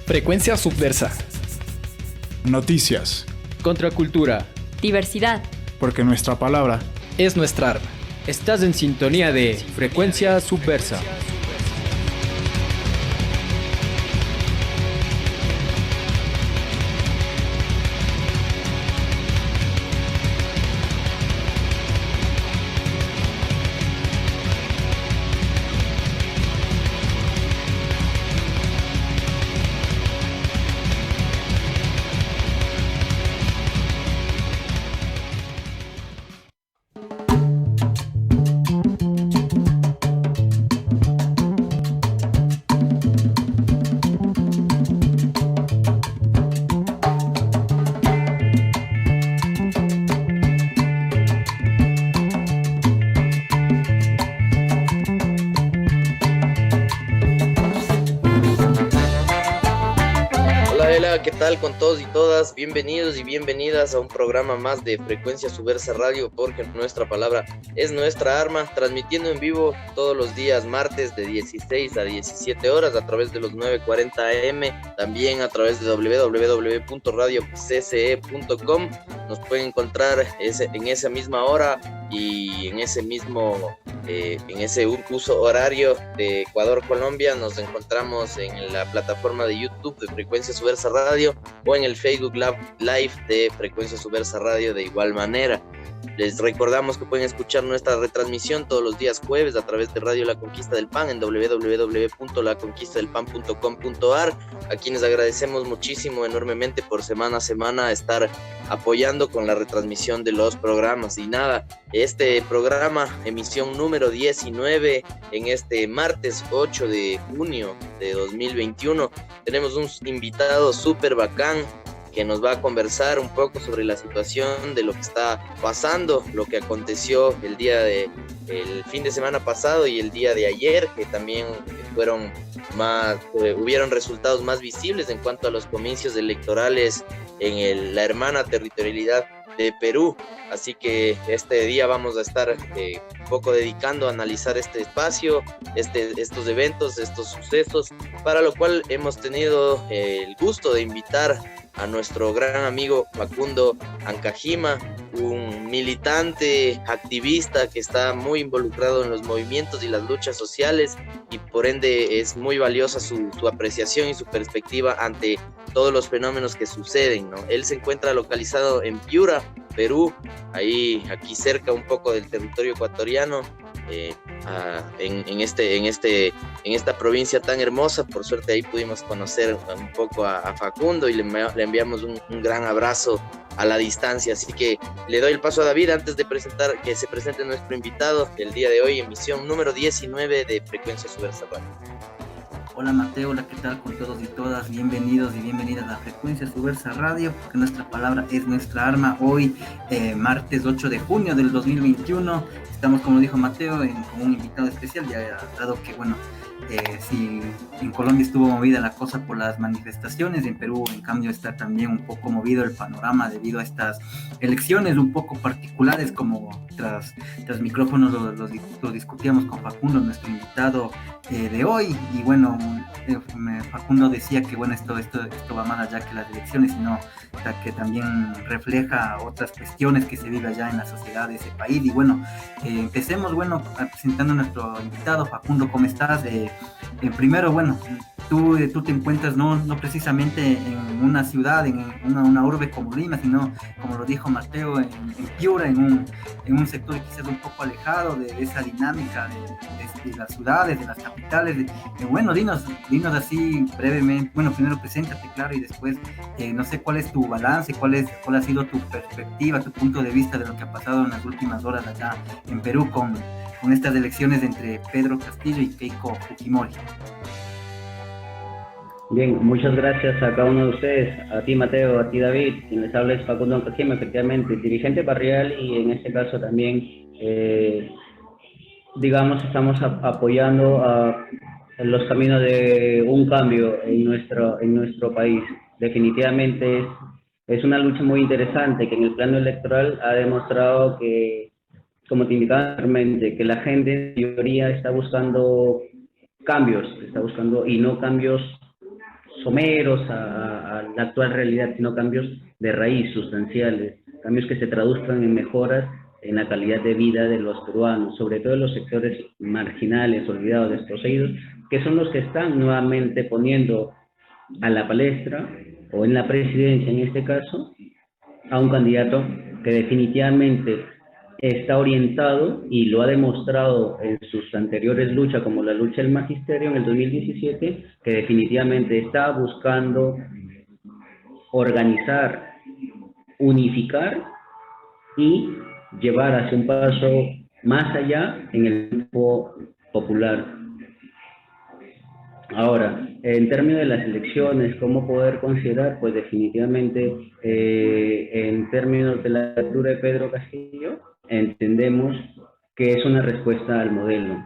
Frecuencia subversa. Noticias. Contracultura. Diversidad. Porque nuestra palabra es nuestra arma. Estás en sintonía de Frecuencia Subversa. ¿Qué tal con todos y todas? Bienvenidos y bienvenidas a un programa más de Frecuencia Subversa Radio, porque nuestra palabra es nuestra arma, transmitiendo en vivo todos los días martes de 16 a 17 horas a través de los 940 AM, también a través de www.radiocce.com. Nos pueden encontrar en esa misma hora y en ese mismo uso horario de Ecuador-Colombia. Nos encontramos en la plataforma de YouTube de Frecuencia Subversa Radio o en el Facebook Live de Frecuencia Subversa Radio de igual manera. Les recordamos que pueden escuchar nuestra retransmisión todos los días jueves a través de Radio La Conquista del Pan en www.laconquistadelpan.com.ar, a quienes agradecemos muchísimo, enormemente, por semana a semana estar apoyando con la retransmisión de los programas. Y nada, este programa, emisión número 19, en este martes 8 de junio de 2021, tenemos un invitado súper bacán que nos va a conversar un poco sobre la situación de lo que está pasando, lo que aconteció el fin de semana pasado y el día de ayer, que también hubieron resultados más visibles en cuanto a los comicios electorales en la hermana territorialidad de Perú. Así que este día vamos a estar un poco dedicando a analizar este espacio, estos eventos, estos sucesos, para lo cual hemos tenido el gusto de invitar a nuestro gran amigo Facundo Ancajima, un militante, activista que está muy involucrado en los movimientos y las luchas sociales, y por ende es muy valiosa su apreciación y su perspectiva ante todos los fenómenos que suceden, ¿no? Él se encuentra localizado en Piura, Perú, aquí cerca un poco del territorio ecuatoriano, en esta provincia tan hermosa. Por suerte ahí pudimos conocer un poco a Facundo y le enviamos un gran abrazo a la distancia. Así que le doy el paso a David antes de que se presente nuestro invitado del día de hoy, emisión número 19 de Frecuencia Subversa Radio. Hola Mateo, hola, ¿qué tal con todos y todas? Bienvenidos y bienvenidas a Frecuencia Subversa Radio, porque nuestra palabra es nuestra arma. Hoy, martes 8 de junio del 2021, estamos, como dijo Mateo, con un invitado especial, ya dado que, si en Colombia estuvo movida la cosa por las manifestaciones, en Perú, en cambio, está también un poco movido el panorama debido a estas elecciones un poco particulares, como tras micrófonos lo discutíamos con Facundo, nuestro invitado de hoy. Y Facundo decía que esto va más allá que las elecciones, sino que también refleja otras cuestiones que se viven allá en la sociedad de ese país. Y empecemos presentando a nuestro invitado. Facundo, ¿cómo estás? Primero, tú te encuentras no precisamente en una ciudad, en una urbe como Lima, sino, como lo dijo Mateo, en Piura, en un sector quizás un poco alejado de esa dinámica de las ciudades, de las capitales. Dinos así brevemente, primero preséntate, claro, y después no sé cuál es tu balance, cuál ha sido tu perspectiva, tu punto de vista de lo que ha pasado en las últimas horas allá en Perú con estas elecciones entre Pedro Castillo y Keiko Fujimori. Bien, muchas gracias a cada uno de ustedes, a ti Mateo, a ti David. Quien les habla es Facundo Ancajima, efectivamente, dirigente barrial, y en este caso también, estamos apoyando a los caminos de un cambio en nuestro país. Definitivamente es una lucha muy interesante que en el plano electoral ha demostrado que, como te indicaba anteriormente, que la gente en mayoría está buscando cambios, y no cambios someros a la actual realidad, sino cambios de raíz sustanciales, cambios que se traduzcan en mejoras en la calidad de vida de los peruanos, sobre todo en los sectores marginales, olvidados, desposeídos, que son los que están nuevamente poniendo a la palestra, o en la presidencia en este caso, a un candidato que definitivamente está orientado y lo ha demostrado en sus anteriores luchas, como la lucha del magisterio en el 2017, que definitivamente está buscando organizar, unificar y llevar hacia un paso más allá en el campo popular. Ahora, en términos de las elecciones, ¿cómo poder considerar? Pues definitivamente, en términos de la lectura de Pedro Castillo, entendemos que es una respuesta al modelo,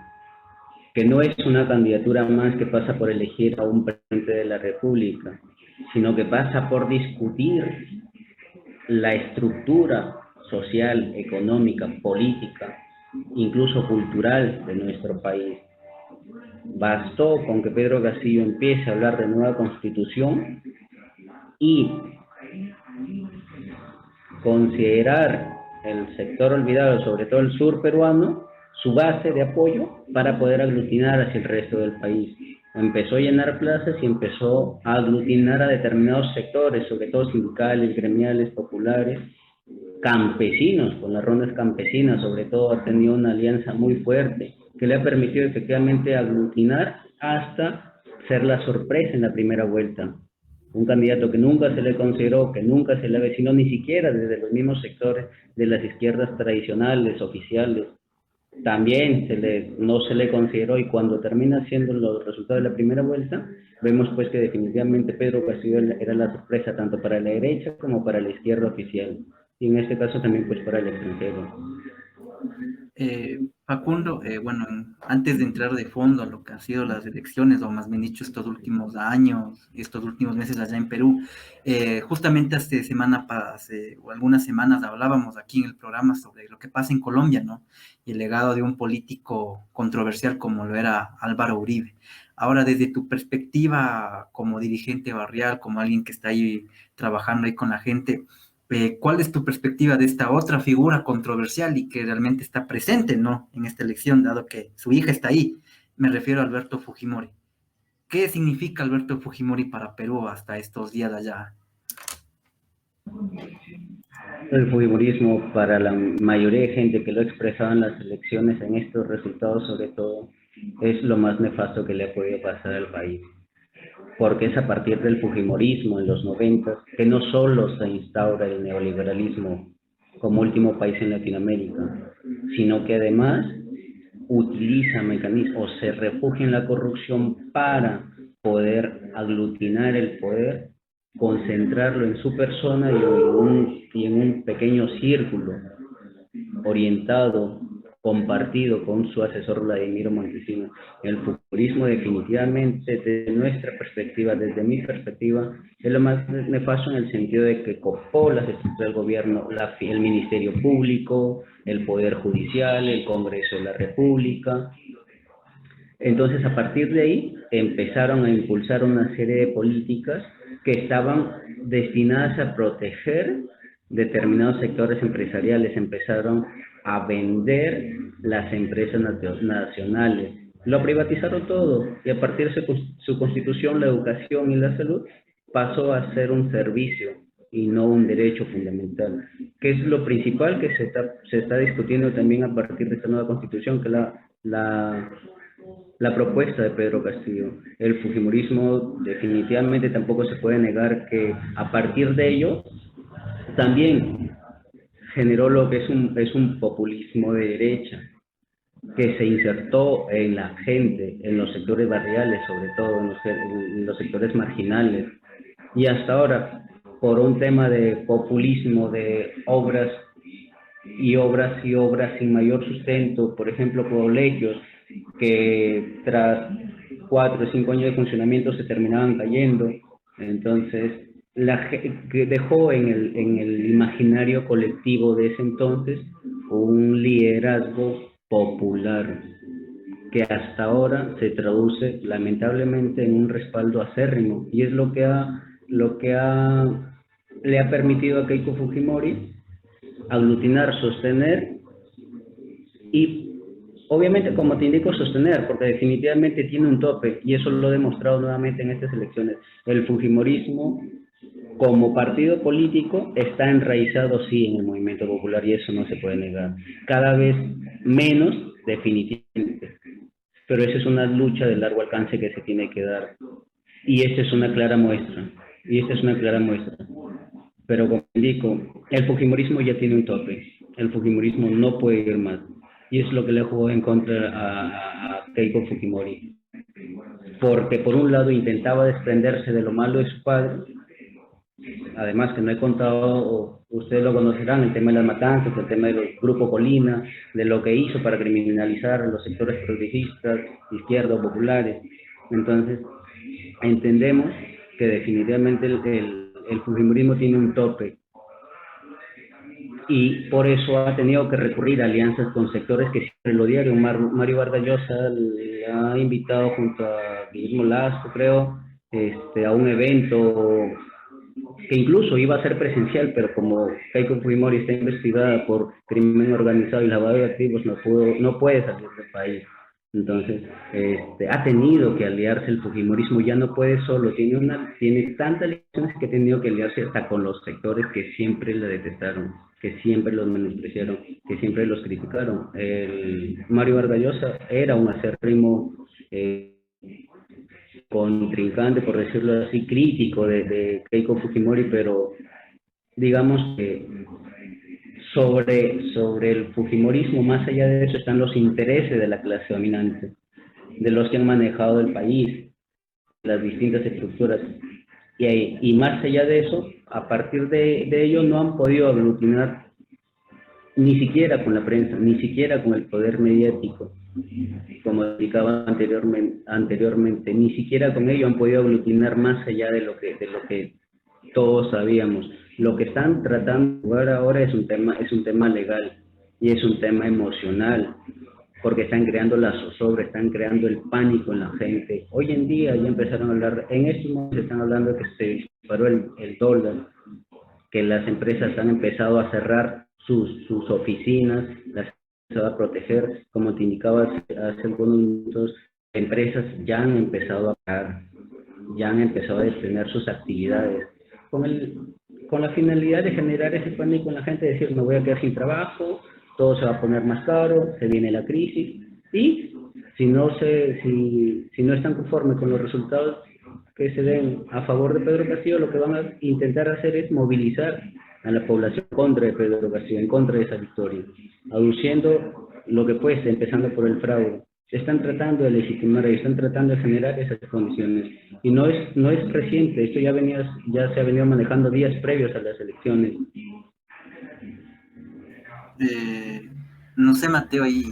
que no es una candidatura más que pasa por elegir a un presidente de la República, sino que pasa por discutir la estructura social, económica, política, incluso cultural de nuestro país. Bastó con que Pedro Castillo empiece a hablar de nueva constitución y considerar el sector olvidado, sobre todo el sur peruano, su base de apoyo para poder aglutinar hacia el resto del país. Empezó a llenar plazas y empezó a aglutinar a determinados sectores, sobre todo sindicales, gremiales, populares, campesinos, con las rondas campesinas, sobre todo ha tenido una alianza muy fuerte que le ha permitido efectivamente aglutinar hasta ser la sorpresa en la primera vuelta. Un candidato que nunca se le consideró, que nunca se le avecinó ni siquiera desde los mismos sectores de las izquierdas tradicionales, oficiales. También no se le consideró, y cuando termina siendo los resultados de la primera vuelta, vemos pues que definitivamente Pedro Castillo era la sorpresa tanto para la derecha como para la izquierda oficial, y en este caso también pues para el extranjero. Facundo, bueno, antes de entrar de fondo a lo que han sido las elecciones, o más bien dicho, estos últimos años, estos últimos meses allá en Perú, justamente hace algunas semanas hablábamos aquí en el programa sobre lo que pasa en Colombia, ¿no? Y el legado de un político controversial como lo era Álvaro Uribe. Ahora, desde tu perspectiva como dirigente barrial, como alguien que está ahí trabajando ahí con la gente, ¿cuál es tu perspectiva de esta otra figura controversial y que realmente está presente, ¿no?, en esta elección, dado que su hija está ahí? Me refiero a Alberto Fujimori. ¿Qué significa Alberto Fujimori para Perú hasta estos días de allá? El fujimorismo, para la mayoría de gente que lo ha expresado en las elecciones, en estos resultados sobre todo, es lo más nefasto que le ha podido pasar al país. Porque es a partir del fujimorismo en los 90 que no solo se instaura el neoliberalismo como último país en Latinoamérica, sino que además utiliza mecanismos, se refugia en la corrupción para poder aglutinar el poder, concentrarlo en su persona y en un pequeño círculo orientado, compartido con su asesor Vladimiro Montesinos. El fujimorismo definitivamente, desde nuestra perspectiva, desde mi perspectiva, es lo más nefasto en el sentido de que copó las estructuras del gobierno, el Ministerio Público, el Poder Judicial, el Congreso de la República. Entonces, a partir de ahí, empezaron a impulsar una serie de políticas que estaban destinadas a proteger determinados sectores empresariales. Empezaron a vender las empresas nacionales, lo privatizaron todo, y a partir de su constitución, la educación y la salud pasó a ser un servicio y no un derecho fundamental, que es lo principal que se está discutiendo también a partir de esta nueva constitución, que es la propuesta de Pedro Castillo. El fujimorismo definitivamente tampoco se puede negar que a partir de ello también generó lo que es un populismo de derecha, que se insertó en la gente, en los sectores barriales, sobre todo en los sectores marginales. Y hasta ahora, por un tema de populismo, de obras sin mayor sustento, por ejemplo, colegios que tras 4 o 5 años de funcionamiento se terminaban cayendo. Entonces, que dejó en el imaginario colectivo de ese entonces un liderazgo popular. que hasta ahora se traduce lamentablemente en un respaldo acérrimo, y es le ha permitido a Keiko Fujimori aglutinar, sostener y obviamente, como te indico, sostener, porque definitivamente tiene un tope, y eso lo he demostrado nuevamente en estas elecciones. El fujimorismo, como partido político, está enraizado, sí, en el movimiento popular, y eso no se puede negar. Cada vez menos, definitivamente. Pero esa es una lucha de largo alcance que se tiene que dar. Y esta es una clara muestra. Pero como indico, el fujimorismo ya tiene un tope. El fujimorismo no puede ir más. Y es lo que le jugó en contra a Keiko Fujimori. Porque por un lado intentaba desprenderse de lo malo de su padre. Además que no he contado, ustedes lo conocerán, el tema de las matanzas, el tema del Grupo Colina, de lo que hizo para criminalizar a los sectores progresistas, izquierdos, populares. Entonces, entendemos que definitivamente el fujimorismo tiene un tope, y por eso ha tenido que recurrir a alianzas con sectores que siempre lo diario. Mario Vargas Llosa le ha invitado junto a Guillermo Lazo, creo, a un evento que incluso iba a ser presencial, pero como Keiko Fujimori está investigada por crimen organizado y lavado de activos, no puede salir del país. Entonces, ha tenido que aliarse. El fujimorismo ya no puede solo, tiene tantas elecciones que ha tenido que aliarse hasta con los sectores que siempre la detestaron, que siempre los menospreciaron, que siempre los criticaron. Mario Vargas Llosa era un acérrimo contrincante, por decirlo así, crítico de Keiko Fujimori, pero digamos que sobre el fujimorismo, más allá de eso, están los intereses de la clase dominante, de los que han manejado el país, las distintas estructuras. Y más allá de eso, a partir de ello, no han podido aglutinar ni siquiera con la prensa, ni siquiera con el poder mediático, como explicaba anteriormente, ni siquiera con ello han podido aglutinar más allá de lo que todos sabíamos. Lo que están tratando de jugar ahora es un tema legal, y es un tema emocional, porque están creando la zozobra, están creando el pánico en la gente. Hoy en día ya empezaron a hablar, en estos momentos están hablando de que se disparó el dólar, que las empresas han empezado a cerrar sus oficinas, las se va a proteger, como te indicaba hace algunos minutos. Empresas ya han empezado a pagar, ya han empezado a detener sus actividades, con la finalidad de generar ese pánico en la gente, decir, me voy a quedar sin trabajo, todo se va a poner más caro, se viene la crisis, y si no están conformes con los resultados que se den a favor de Pedro Castillo, lo que van a intentar hacer es movilizar a la población contra de Pedro Castillo, en contra de esa victoria, aduciendo lo que puede, empezando por el fraude. Están tratando de legitimar y están tratando de generar esas condiciones. Y no es reciente, esto ya se ha venido manejando días previos a las elecciones. No sé, Mateo, ahí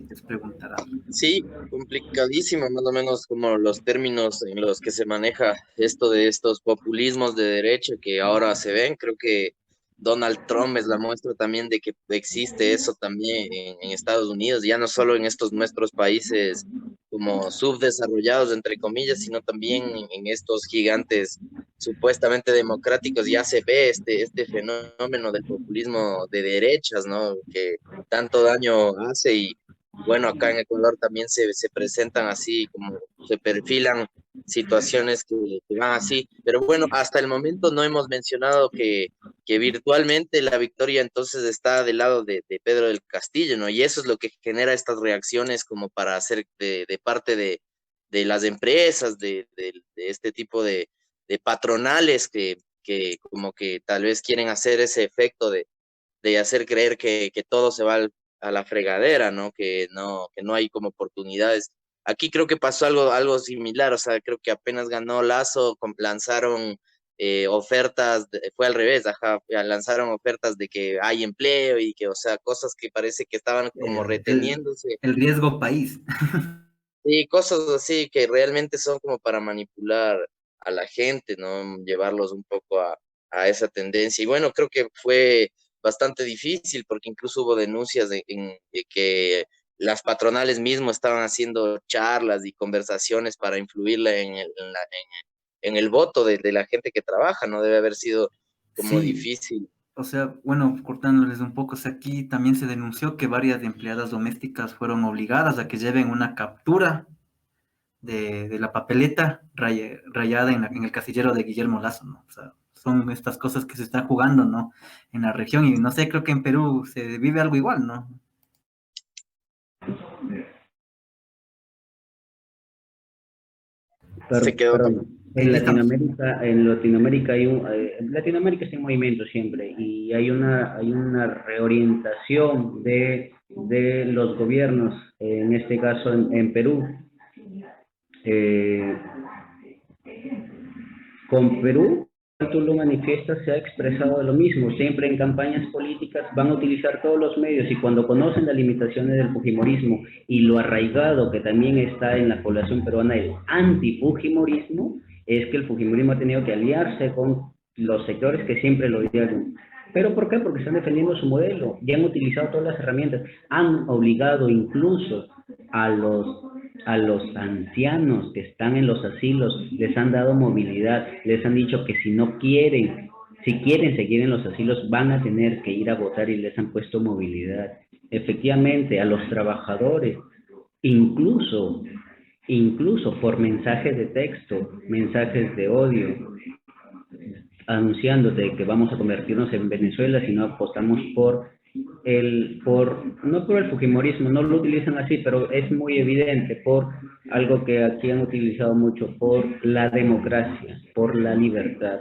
les preguntará. Sí, complicadísimo, más o menos como los términos en los que se maneja esto de estos populismos de derecha que ahora se ven. Creo que Donald Trump es la muestra también de que existe eso también en Estados Unidos, ya no solo en estos nuestros países como subdesarrollados, entre comillas, sino también en estos gigantes supuestamente democráticos. Ya se ve este fenómeno del populismo de derechas, ¿no? Que tanto daño hace. Y bueno, acá en Ecuador también se presentan así, como se perfilan situaciones que van así. Pero bueno, hasta el momento no hemos mencionado que virtualmente la victoria entonces está del lado de Pedro del Castillo, ¿no? Y eso es lo que genera estas reacciones como para hacer de parte de las empresas, de este tipo de patronales que como que tal vez quieren hacer ese efecto de hacer creer que todo se va a la fregadera, ¿no? Que no hay como oportunidades. Aquí creo que pasó algo similar, o sea, creo que apenas ganó Lazo, lanzaron ofertas, fue al revés, ajá, lanzaron ofertas de que hay empleo y que, o sea, cosas que parece que estaban como reteniéndose. El riesgo país. Y cosas así que realmente son como para manipular a la gente, ¿no? Llevarlos un poco a esa tendencia. Y bueno, creo que fue bastante difícil porque incluso hubo denuncias de que las patronales mismo estaban haciendo charlas y conversaciones para influirle en el voto de la gente que trabaja, ¿no? Debe haber sido como Sí, difícil. o sea, bueno, cortándoles un poco, o sea, aquí también se denunció que varias empleadas domésticas fueron obligadas a que lleven una captura de la papeleta rayada en el casillero de Guillermo Lazo, ¿no? O sea, son estas cosas que se están jugando, ¿no? En la región y no sé, creo que en Perú se vive algo igual, ¿no? Se quedó Perdón. Estamos. En Latinoamérica en Latinoamérica está en movimiento siempre y hay una reorientación de los gobiernos, en este caso en Perú. Eh, con Perú, tú lo manifiestas, se ha expresado lo mismo. Siempre en campañas políticas van a utilizar todos los medios y cuando conocen las limitaciones del fujimorismo y lo arraigado que también está en la población peruana el antifujimorismo, es que el fujimorismo ha tenido que aliarse con los sectores que siempre lo odiaron. ¿Pero por qué? Porque están defendiendo su modelo y han utilizado todas las herramientas. Han obligado incluso a los ancianos que están en los asilos, les han dado movilidad, les han dicho que si quieren seguir en los asilos, van a tener que ir a votar y les han puesto movilidad. Efectivamente, a los trabajadores, incluso, incluso por mensajes de texto, mensajes de odio, anunciándote que vamos a convertirnos en Venezuela si no apostamos no por el fujimorismo, no lo utilizan así, pero es muy evidente por algo que aquí han utilizado mucho, por la democracia, por la libertad.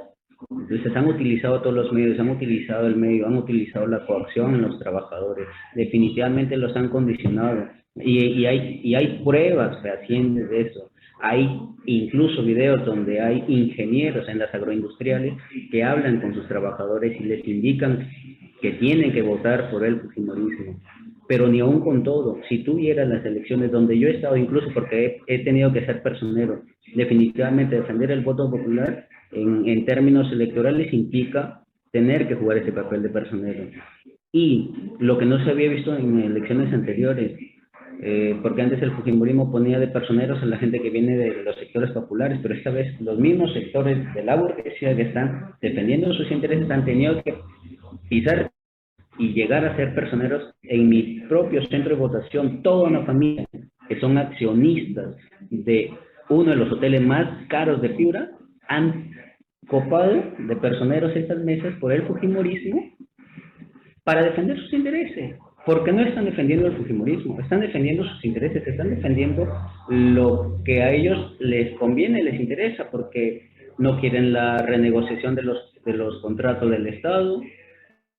Entonces han utilizado todos los medios, han utilizado el medio, han utilizado la coacción en los trabajadores, definitivamente los han condicionado y hay pruebas fehacientes de eso. Hay incluso videos donde hay ingenieros en las agroindustriales que hablan con sus trabajadores y les indican que tienen que votar por el fujimorismo. Pero ni aún con todo, si tú vieras las elecciones donde yo he estado, incluso porque he tenido que ser personero, definitivamente defender el voto popular en términos electorales implica tener que jugar ese papel de personero. Y lo que no se había visto en elecciones anteriores, porque antes el fujimorismo ponía de personeros a la gente que viene de los sectores populares, pero esta vez los mismos sectores de la burguesía que están defendiendo sus intereses han tenido que pisar y llegar a ser personeros. En mi propio centro de votación, toda una familia que son accionistas de uno de los hoteles más caros de Piura han copado de personeros estas mesas por el fujimorismo para defender sus intereses. Porque no están defendiendo el fujimorismo, están defendiendo sus intereses, están defendiendo lo que a ellos les conviene, les interesa, porque no quieren la renegociación de los contratos del Estado,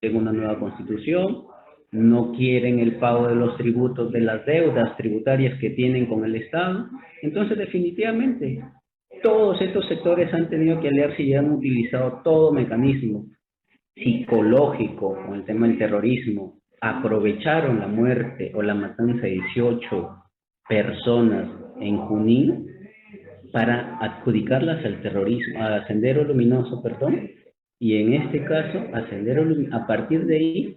en una nueva constitución, no quieren el pago de los tributos, de las deudas tributarias que tienen con el Estado. Entonces, definitivamente, todos estos sectores han tenido que aliarse y han utilizado todo mecanismo psicológico con el tema del terrorismo. Aprovecharon la muerte o la matanza de 18 personas en Junín para adjudicarlas al terrorismo, a Sendero Luminoso, perdón, y en este caso, a partir de ahí,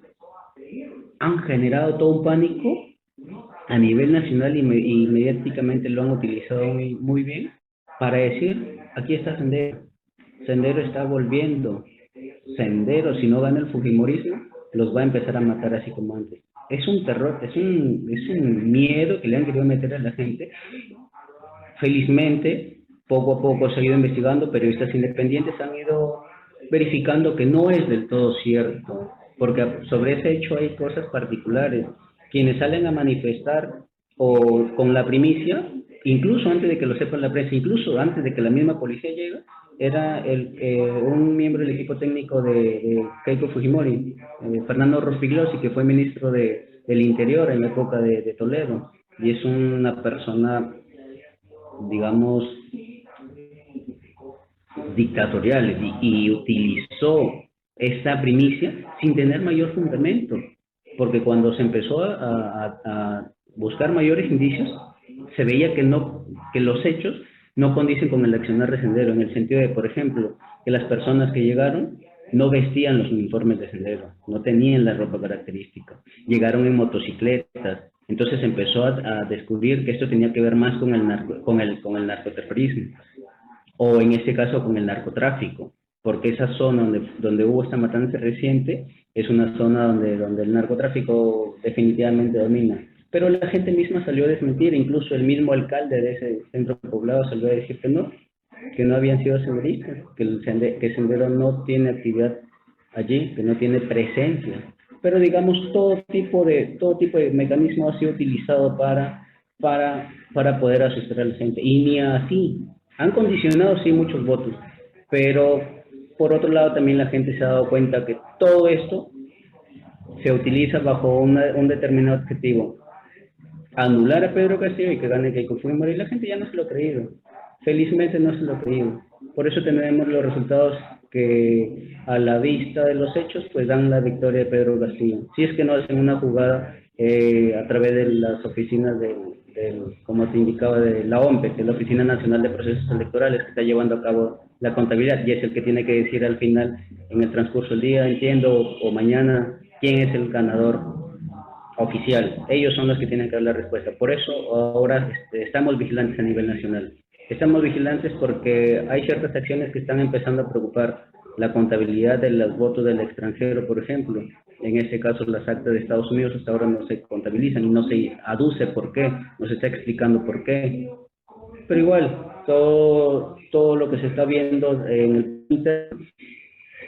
han generado todo un pánico a nivel nacional y mediáticamente lo han utilizado muy bien para decir, aquí está Sendero, Sendero está volviendo, Sendero, si no gana el fujimorismo, los va a empezar a matar así como antes. Es un terror, es un miedo que le han querido meter a la gente. Felizmente, poco a poco se ha ido investigando, periodistas independientes han ido verificando que no es del todo cierto, porque sobre ese hecho hay cosas particulares. Quienes salen a manifestar o con la primicia, incluso antes de que lo sepa la prensa, incluso antes de que la misma policía llegue, era un miembro del equipo técnico de Keiko Fujimori, Fernando Rospigliosi, que fue ministro del Interior en la época de Toledo, y es una persona, digamos, dictatorial, y utilizó esta primicia sin tener mayor fundamento, porque cuando se empezó a buscar mayores indicios, se veía que los hechos no condicen con el accionar de Sendero, en el sentido de, por ejemplo, que las personas que llegaron no vestían los uniformes de Sendero, no tenían la ropa característica, llegaron en motocicletas, Entonces empezó a descubrir que esto tenía que ver más con el narcoterrorismo, o en este caso con el narcotráfico, porque esa zona donde hubo esta matanza reciente es una zona donde el narcotráfico definitivamente domina. Pero la gente misma salió a desmentir, incluso el mismo alcalde de ese centro poblado salió a decir que no habían sido senderistas, que el sendero no tiene actividad allí, que no tiene presencia. Pero digamos, todo tipo de mecanismo ha sido utilizado para poder asustar a la gente. Y ni así. Han condicionado, sí, muchos votos. Pero, por otro lado, también la gente se ha dado cuenta que todo esto se utiliza bajo un determinado objetivo. Anular a Pedro Castillo y que gane Keiko Fujimori. Y la gente ya no se lo ha creído. Felizmente no se lo ha creído. Por eso tenemos los resultados que a la vista de los hechos pues dan la victoria de Pedro Castillo. Si es que no hacen una jugada a través de las oficinas como te indicaba, de la OMPE, que es la Oficina Nacional de Procesos Electorales, que está llevando a cabo la contabilidad, y es el que tiene que decir al final, en el transcurso del día, entiendo, o mañana, quién es el ganador oficial. Ellos son los que tienen que dar la respuesta. Por eso ahora estamos vigilantes a nivel nacional. Estamos vigilantes porque hay ciertas acciones que están empezando a preocupar. La contabilidad de los votos del extranjero, por ejemplo. En este caso, las actas de Estados Unidos hasta ahora no se contabilizan y no se aduce por qué, no se está explicando por qué. Pero igual, todo lo que se está viendo en el Twitter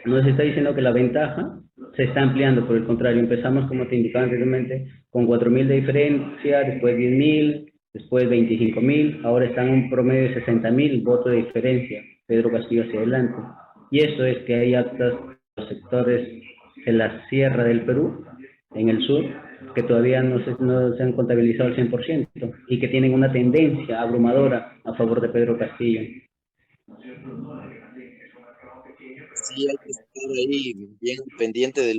nos está diciendo que la ventaja se está ampliando. Por el contrario, empezamos, como te indicaba anteriormente, con 4.000 de diferencia, después 10.000, después 25.000, ahora están en un promedio de 60.000 votos de diferencia, Pedro Castillo hacia adelante. Y esto es que hay actas en los sectores de la sierra del Perú, en el sur, que todavía no se han contabilizado al 100% y que tienen una tendencia abrumadora a favor de Pedro Castillo. Sí, hay que estar ahí bien pendiente de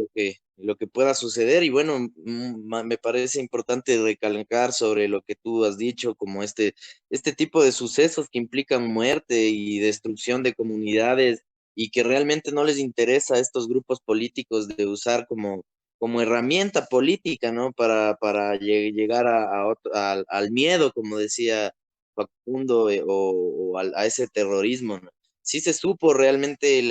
lo que pueda suceder y bueno, me parece importante recalcar sobre lo que tú has dicho, como este tipo de sucesos que implican muerte y destrucción de comunidades y que realmente no les interesa a estos grupos políticos de usar como herramienta política, ¿no? Para llegar al miedo, como decía Facundo, a ese terrorismo, ¿no? Sí se supo realmente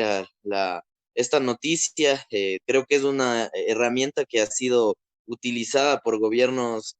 esta noticia, creo que es una herramienta que ha sido utilizada por gobiernos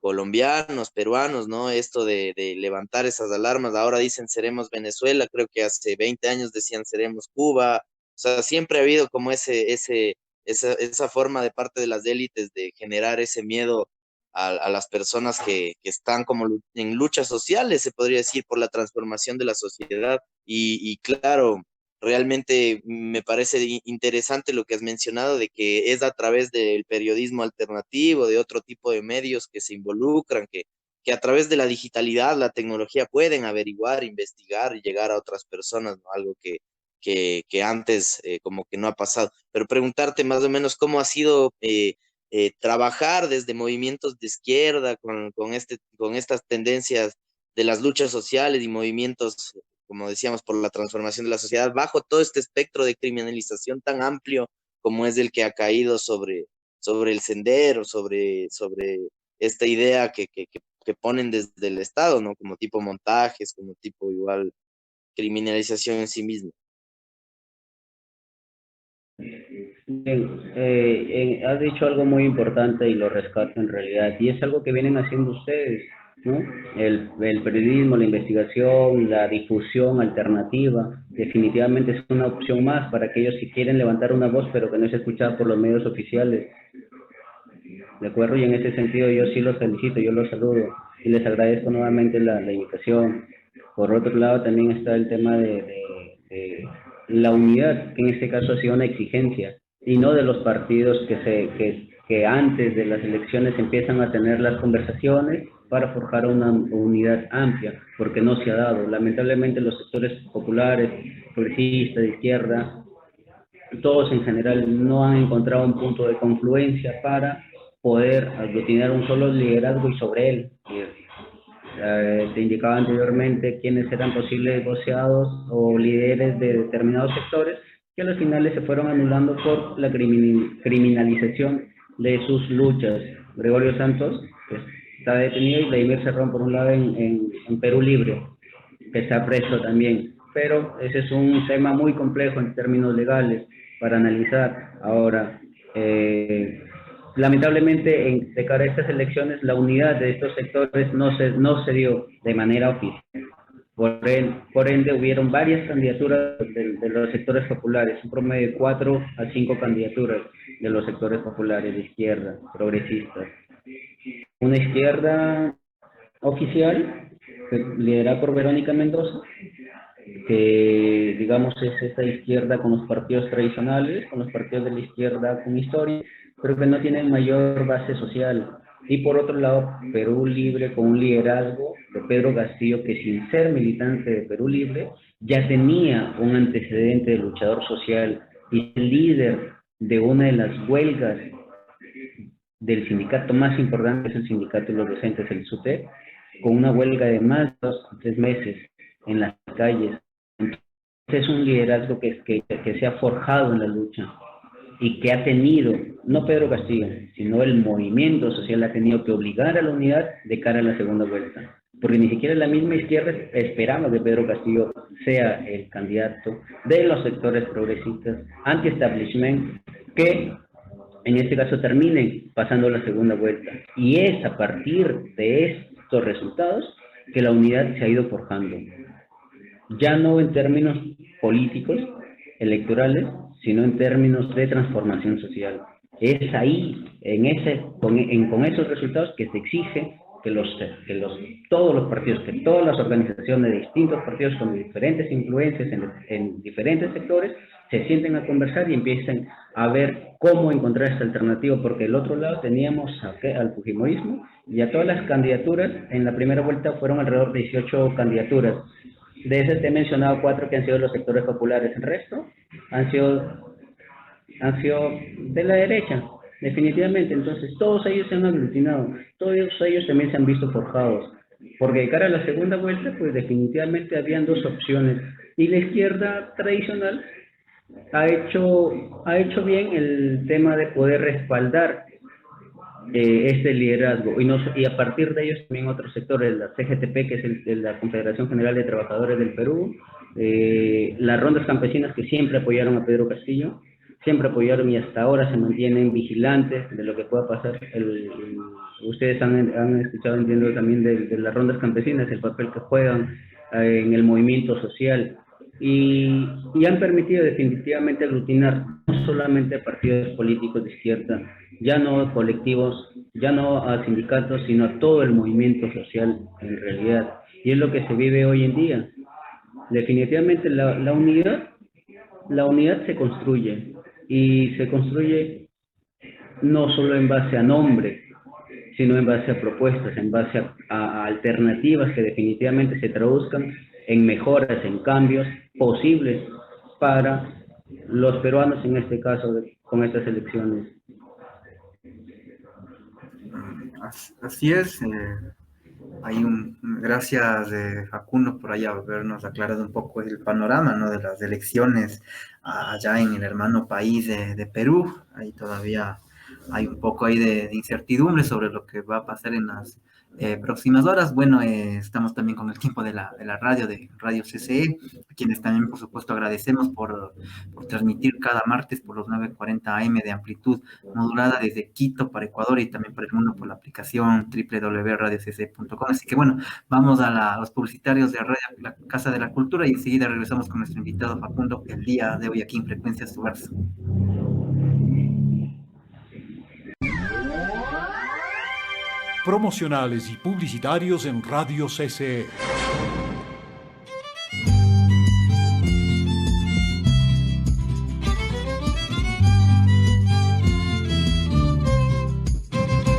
colombianos, peruanos, ¿no? Esto de levantar esas alarmas, ahora dicen seremos Venezuela, creo que hace 20 años decían seremos Cuba, o sea, siempre ha habido como esa forma de parte de las élites de generar ese miedo a las personas que están como en luchas sociales, se podría decir, por la transformación de la sociedad. Y claro, realmente me parece interesante lo que has mencionado de que es a través del periodismo alternativo, de otro tipo de medios que se involucran, que a través de la digitalidad, la tecnología pueden averiguar, investigar y llegar a otras personas, ¿no? Algo que antes como que no ha pasado. Pero preguntarte más o menos cómo ha sido trabajar desde movimientos de izquierda con estas tendencias de las luchas sociales y movimientos, como decíamos, por la transformación de la sociedad, bajo todo este espectro de criminalización tan amplio como es el que ha caído sobre el sendero, sobre esta idea que ponen desde el Estado, ¿no? Como tipo montajes, como tipo igual criminalización en sí mismo. Bien, has dicho algo muy importante y lo rescato en realidad, y es algo que vienen haciendo ustedes, ¿no? El periodismo, la investigación, la difusión alternativa, definitivamente es una opción más para aquellos que quieren levantar una voz pero que no es escuchada por los medios oficiales. ¿De acuerdo? Y en ese sentido yo sí los felicito, yo los saludo y les agradezco nuevamente la invitación. Por otro lado también está el tema de la unidad, que en este caso ha sido una exigencia, y no de los partidos que antes de las elecciones empiezan a tener las conversaciones para forjar una unidad amplia, porque no se ha dado. Lamentablemente los sectores populares, progresistas, de izquierda, todos en general no han encontrado un punto de confluencia para poder aglutinar un solo liderazgo y sobre él. Te indicaba anteriormente quiénes eran posibles voceados o líderes de determinados sectores que a los finales se fueron anulando por la criminalización de sus luchas. Gregorio Santos está detenido, y Vladimir Cerrón, por un lado, en Perú Libre, que está preso también. Pero ese es un tema muy complejo en términos legales para analizar. Ahora, lamentablemente, de cara a estas elecciones, la unidad de estos sectores no se dio de manera oficial. Por ende, hubieron varias candidaturas de los sectores populares, un promedio de 4 a 5 candidaturas de los sectores populares de izquierda, progresistas. Una izquierda oficial, liderada por Verónica Mendoza, que digamos es esta izquierda con los partidos tradicionales, con los partidos de la izquierda con historia, pero que no tienen mayor base social. Y por otro lado, Perú Libre, con un liderazgo de Pedro Castillo, que sin ser militante de Perú Libre, ya tenía un antecedente de luchador social y líder de una de las huelgas del sindicato más importante, es el sindicato de los docentes, el SUTEP, con una huelga de más de 2 o 3 meses en las calles. Entonces es un liderazgo que se ha forjado en la lucha, y que ha tenido, no Pedro Castillo, sino el movimiento social ha tenido que obligar a la unidad de cara a la segunda vuelta. Porque ni siquiera la misma izquierda esperaba que Pedro Castillo sea el candidato de los sectores progresistas, anti-establishment, que en este caso terminen pasando la segunda vuelta. Y es a partir de estos resultados que la unidad se ha ido forjando. Ya no en términos políticos, electorales, sino en términos de transformación social. Es ahí, con esos resultados, que se exige que todos los partidos, que todas las organizaciones de distintos partidos con diferentes influencias en diferentes sectores, se sienten a conversar y empiecen a ver cómo encontrar esta alternativa, porque del otro lado teníamos al fujimorismo, y a todas las candidaturas. En la primera vuelta fueron alrededor de 18 candidaturas. De esas te he mencionado 4 que han sido los sectores populares. El resto han sido de la derecha, definitivamente. Entonces todos ellos se han aglutinado, todos ellos también se han visto forjados, porque de cara a la segunda vuelta, pues definitivamente habían 2 opciones, y la izquierda tradicional ha hecho bien el tema de poder respaldar este liderazgo, y a partir de ellos también otros sectores, la CGTP, que es la Confederación General de Trabajadores del Perú, las rondas campesinas, que siempre apoyaron a Pedro Castillo, siempre apoyaron y hasta ahora se mantienen vigilantes de lo que pueda pasar. Ustedes han escuchado, entiendo, también de las rondas campesinas, el papel que juegan en el movimiento social, y han permitido definitivamente aglutinar no solamente a partidos políticos de izquierda, ya no a colectivos, ya no a sindicatos, sino a todo el movimiento social en realidad. Y es lo que se vive hoy en día. Definitivamente la unidad se construye, y se construye no solo en base a nombre, sino en base a propuestas, en base a alternativas que definitivamente se traduzcan en mejoras, en cambios posibles para los peruanos, en este caso, con estas elecciones. Así es. Gracias, Facundo, por ahí habernos aclarado un poco el panorama, ¿no?, de las elecciones allá en el hermano país de Perú. Ahí todavía hay un poco ahí de incertidumbre sobre lo que va a pasar en las próximas horas. Bueno, estamos también con el tiempo de la radio, de Radio CCE, a quienes también, por supuesto, agradecemos por transmitir cada martes por los 9:40 AM de amplitud modulada desde Quito para Ecuador y también para el mundo por la aplicación www.radiocce.com. Así que bueno, vamos a los publicitarios de Radio La Casa de la Cultura y enseguida regresamos con nuestro invitado Facundo el día de hoy aquí en Frecuencia Subversa. Promocionales y publicitarios en Radio CCE.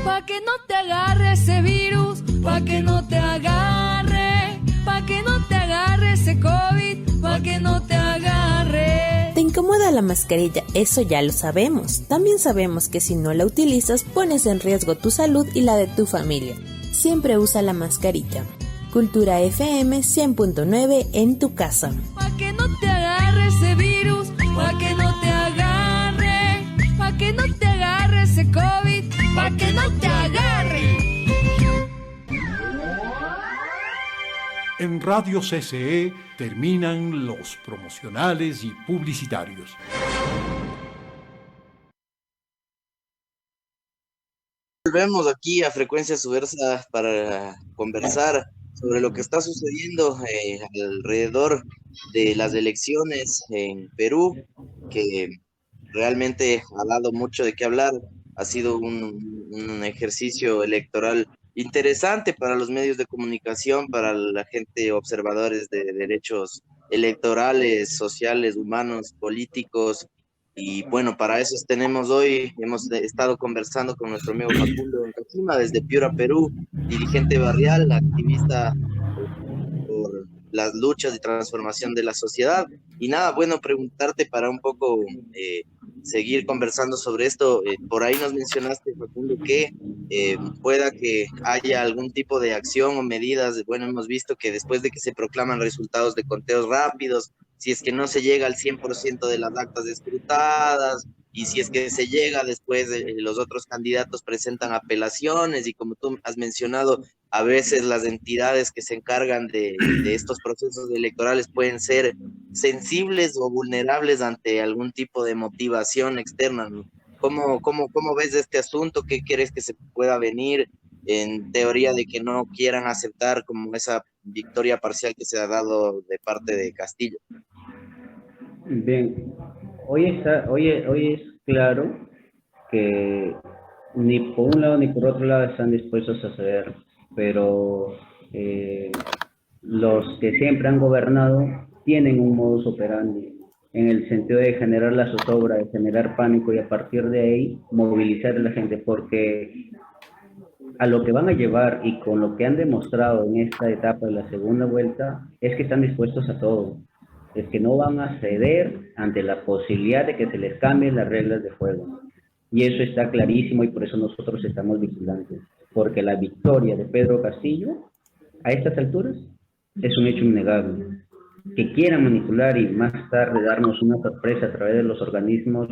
Pa' que no te agarre ese virus, pa' que no te agarre, pa' que no te agarre ese COVID, pa' que no te agarre. Te incomoda la mascarilla, eso ya lo sabemos. También sabemos que si no la utilizas, pones en riesgo tu salud y la de tu familia. Siempre usa la mascarilla. Cultura FM 100.9 en tu casa. Pa' que no te agarre ese virus, pa' que no te agarre, pa' que no te agarre ese COVID, pa' que no te agarre. En Radio CCE terminan los promocionales y publicitarios. Volvemos aquí a Frecuencia Subversa para conversar sobre lo que está sucediendo alrededor de las elecciones en Perú, que realmente ha dado mucho de qué hablar. Ha sido un ejercicio electoral interesante para los medios de comunicación, para la gente, observadores de derechos electorales, sociales, humanos, políticos. Y bueno, para eso tenemos hoy, hemos estado conversando con nuestro amigo Facundo Encima desde Piura, Perú, dirigente barrial, activista por las luchas y transformación de la sociedad. Y nada, bueno, preguntarte para un poco seguir conversando sobre esto. Por ahí nos mencionaste, Facundo, que pueda que haya algún tipo de acción o medidas. Bueno, hemos visto que después de que se proclaman resultados de conteos rápidos, si es que no se llega al 100% de las actas escrutadas, y si es que se llega después, los otros candidatos presentan apelaciones, y como tú has mencionado, a veces las entidades que se encargan de estos procesos electorales pueden ser sensibles o vulnerables ante algún tipo de motivación externa, ¿no? ¿Cómo ves este asunto? ¿Qué crees que se pueda venir en teoría de que no quieran aceptar como esa victoria parcial que se ha dado de parte de Castillo? Bien, hoy es claro que ni por un lado ni por otro lado están dispuestos a ceder, pero los que siempre han gobernado tienen un modus operandi en el sentido de generar la zozobra, de generar pánico y a partir de ahí movilizar a la gente, porque a lo que van a llevar y con lo que han demostrado en esta etapa de la segunda vuelta es que están dispuestos a todo. Es que no van a ceder ante la posibilidad de que se les cambien las reglas de juego. Y eso está clarísimo y por eso nosotros estamos vigilantes. Porque la victoria de Pedro Castillo, a estas alturas, es un hecho innegable. Que quieran manipular y más tarde darnos una sorpresa a través de los organismos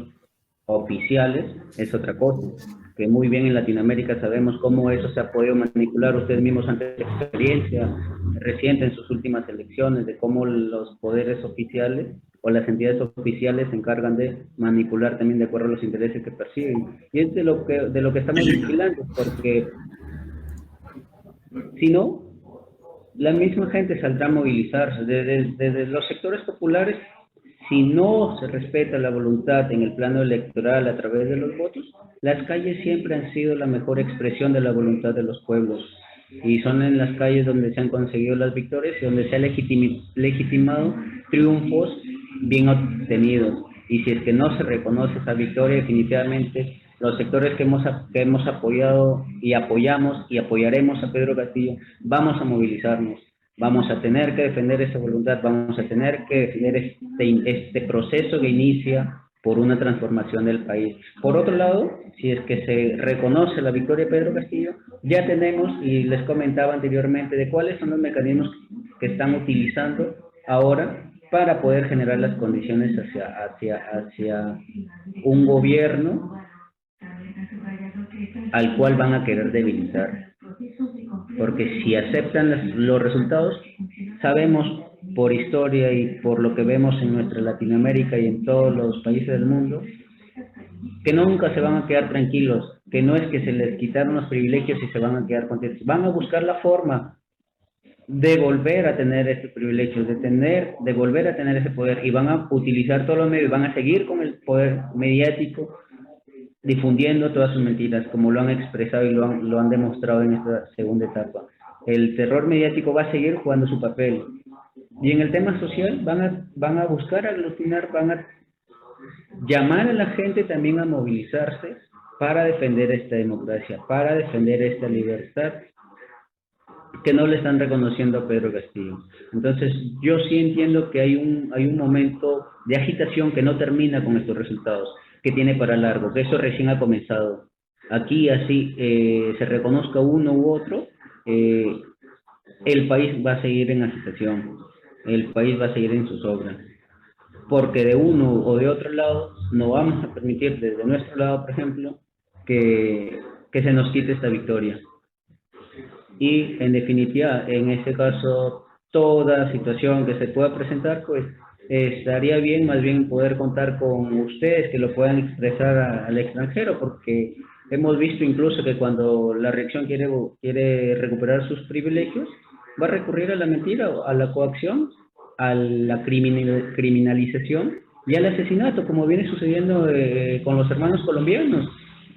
oficiales es otra cosa. Que muy bien en Latinoamérica sabemos cómo eso se ha podido manipular. Ustedes mismos han tenido experiencia reciente en sus últimas elecciones de cómo los poderes oficiales o las entidades oficiales se encargan de manipular también de acuerdo a los intereses que persiguen. Y es de lo que estamos vigilando, porque si no, la misma gente saldrá a movilizarse. Desde los sectores populares, si no se respeta la voluntad en el plano electoral a través de los votos, las calles siempre han sido la mejor expresión de la voluntad de los pueblos. Y son en las calles donde se han conseguido las victorias y donde se han legitimado triunfos bien obtenidos. Y si es que no se reconoce esa victoria, definitivamente los sectores que hemos apoyado y apoyamos y apoyaremos a Pedro Castillo, vamos a movilizarnos. Vamos a tener que defender esa voluntad, vamos a tener que defender este proceso que inicia por una transformación del país. Por otro lado, si es que se reconoce la victoria de Pedro Castillo, ya tenemos, y les comentaba anteriormente, de cuáles son los mecanismos que están utilizando ahora para poder generar las condiciones hacia un gobierno al cual van a querer debilitar. Porque si aceptan los resultados, sabemos por historia y por lo que vemos en nuestra Latinoamérica y en todos los países del mundo, que nunca se van a quedar tranquilos, que no es que se les quitaron los privilegios y se van a quedar contentos. Van a buscar la forma de volver a tener estos privilegios, de volver a tener ese poder, y van a utilizar todos los medios, van a seguir con el poder mediático, difundiendo todas sus mentiras, como lo han expresado y lo han demostrado en esta segunda etapa. El terror mediático va a seguir jugando su papel. Y en el tema social van a buscar aglutinar, van a llamar a la gente también a movilizarse para defender esta democracia, para defender esta libertad que no le están reconociendo a Pedro Castillo. Entonces, yo sí entiendo que hay un momento de agitación que no termina con estos resultados, que tiene para largo, que eso recién ha comenzado. Aquí, así se reconozca uno u otro, el país va a seguir en agitación, el país va a seguir en zozobra, porque de uno o de otro lado no vamos a permitir, desde nuestro lado, por ejemplo, que se nos quite esta victoria. Y, en definitiva, en este caso, toda situación que se pueda presentar, pues estaría bien más bien poder contar con ustedes que lo puedan expresar al extranjero, porque hemos visto incluso que cuando la reacción quiere recuperar sus privilegios, va a recurrir a la mentira, a la coacción, a la criminalización y al asesinato, como viene sucediendo con los hermanos colombianos,